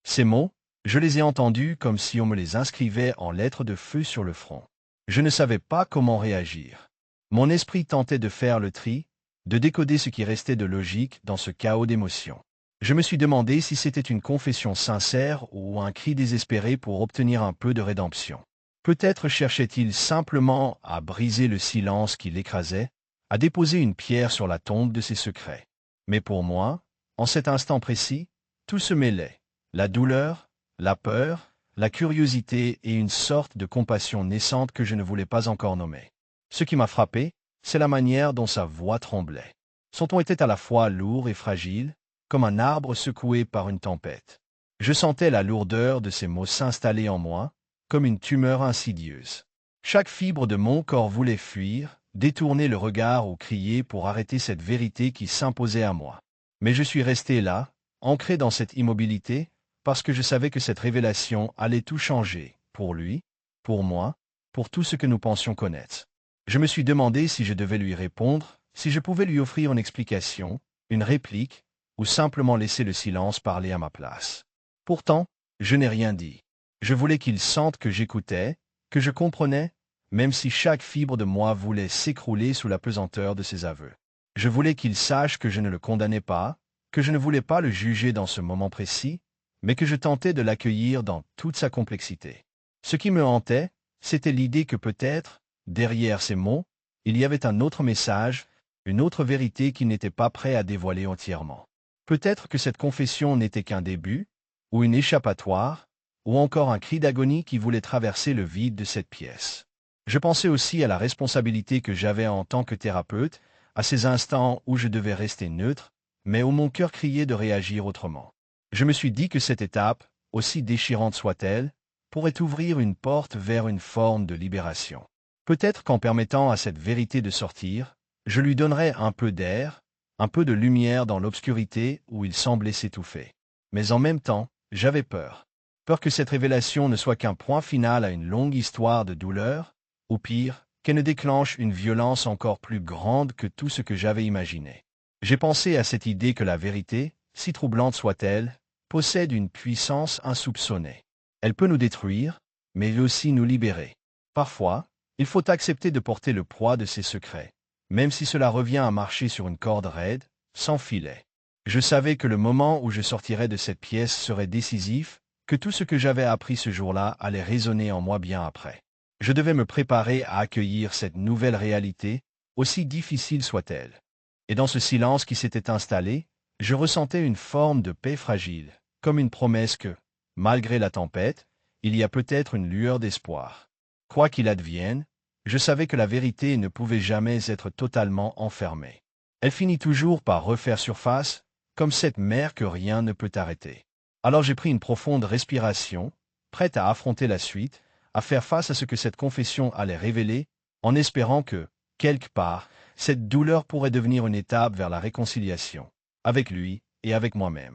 Ces mots, je les ai entendus comme si on me les inscrivait en lettres de feu sur le front. Je ne savais pas comment réagir. Mon esprit tentait de faire le tri, de décoder ce qui restait de logique dans ce chaos d'émotions. Je me suis demandé si c'était une confession sincère ou un cri désespéré pour obtenir un peu de rédemption. Peut-être cherchait-il simplement à briser le silence qui l'écrasait, à déposer une pierre sur la tombe de ses secrets. Mais pour moi, en cet instant précis, tout se mêlait. La douleur, la peur, la curiosité et une sorte de compassion naissante que je ne voulais pas encore nommer. Ce qui m'a frappé, c'est la manière dont sa voix tremblait. Son ton était à la fois lourd et fragile, comme un arbre secoué par une tempête. Je sentais la lourdeur de ses mots s'installer en moi, comme une tumeur insidieuse. Chaque fibre de mon corps voulait fuir, détourner le regard ou crier pour arrêter cette vérité qui s'imposait à moi. Mais je suis resté là, ancré dans cette immobilité, parce que je savais que cette révélation allait tout changer, pour lui, pour moi, pour tout ce que nous pensions connaître. Je me suis demandé si je devais lui répondre, si je pouvais lui offrir une explication, une réplique, ou simplement laisser le silence parler à ma place. Pourtant, je n'ai rien dit. Je voulais qu'il sente que j'écoutais, que je comprenais, même si chaque fibre de moi voulait s'écrouler sous la pesanteur de ses aveux. Je voulais qu'il sache que je ne le condamnais pas, que je ne voulais pas le juger dans ce moment précis, mais que je tentais de l'accueillir dans toute sa complexité. Ce qui me hantait, c'était l'idée que peut-être, derrière ces mots, il y avait un autre message, une autre vérité qu'il n'était pas prêt à dévoiler entièrement. Peut-être que cette confession n'était qu'un début, ou une échappatoire, ou encore un cri d'agonie qui voulait traverser le vide de cette pièce. Je pensais aussi à la responsabilité que j'avais en tant que thérapeute, à ces instants où je devais rester neutre, mais où mon cœur criait de réagir autrement. Je me suis dit que cette étape, aussi déchirante soit-elle, pourrait ouvrir une porte vers une forme de libération. Peut-être qu'en permettant à cette vérité de sortir, je lui donnerais un peu d'air, un peu de lumière dans l'obscurité où il semblait s'étouffer. Mais en même temps, j'avais peur. Peur que cette révélation ne soit qu'un point final à une longue histoire de douleur, ou pire, qu'elle ne déclenche une violence encore plus grande que tout ce que j'avais imaginé. J'ai pensé à cette idée que la vérité, si troublante soit-elle, possède une puissance insoupçonnée. Elle peut nous détruire, mais aussi nous libérer. Parfois, il faut accepter de porter le poids de ses secrets, même si cela revient à marcher sur une corde raide, sans filet. Je savais que le moment où je sortirais de cette pièce serait décisif, que tout ce que j'avais appris ce jour-là allait résonner en moi bien après. Je devais me préparer à accueillir cette nouvelle réalité, aussi difficile soit-elle. Et dans ce silence qui s'était installé, je ressentais une forme de paix fragile, comme une promesse que, malgré la tempête, il y a peut-être une lueur d'espoir. Quoi qu'il advienne, je savais que la vérité ne pouvait jamais être totalement enfermée. Elle finit toujours par refaire surface, comme cette mer que rien ne peut arrêter. Alors j'ai pris une profonde respiration, prête à affronter la suite, à faire face à ce que cette confession allait révéler, en espérant que, quelque part, cette douleur pourrait devenir une étape vers la réconciliation, avec lui et avec moi-même.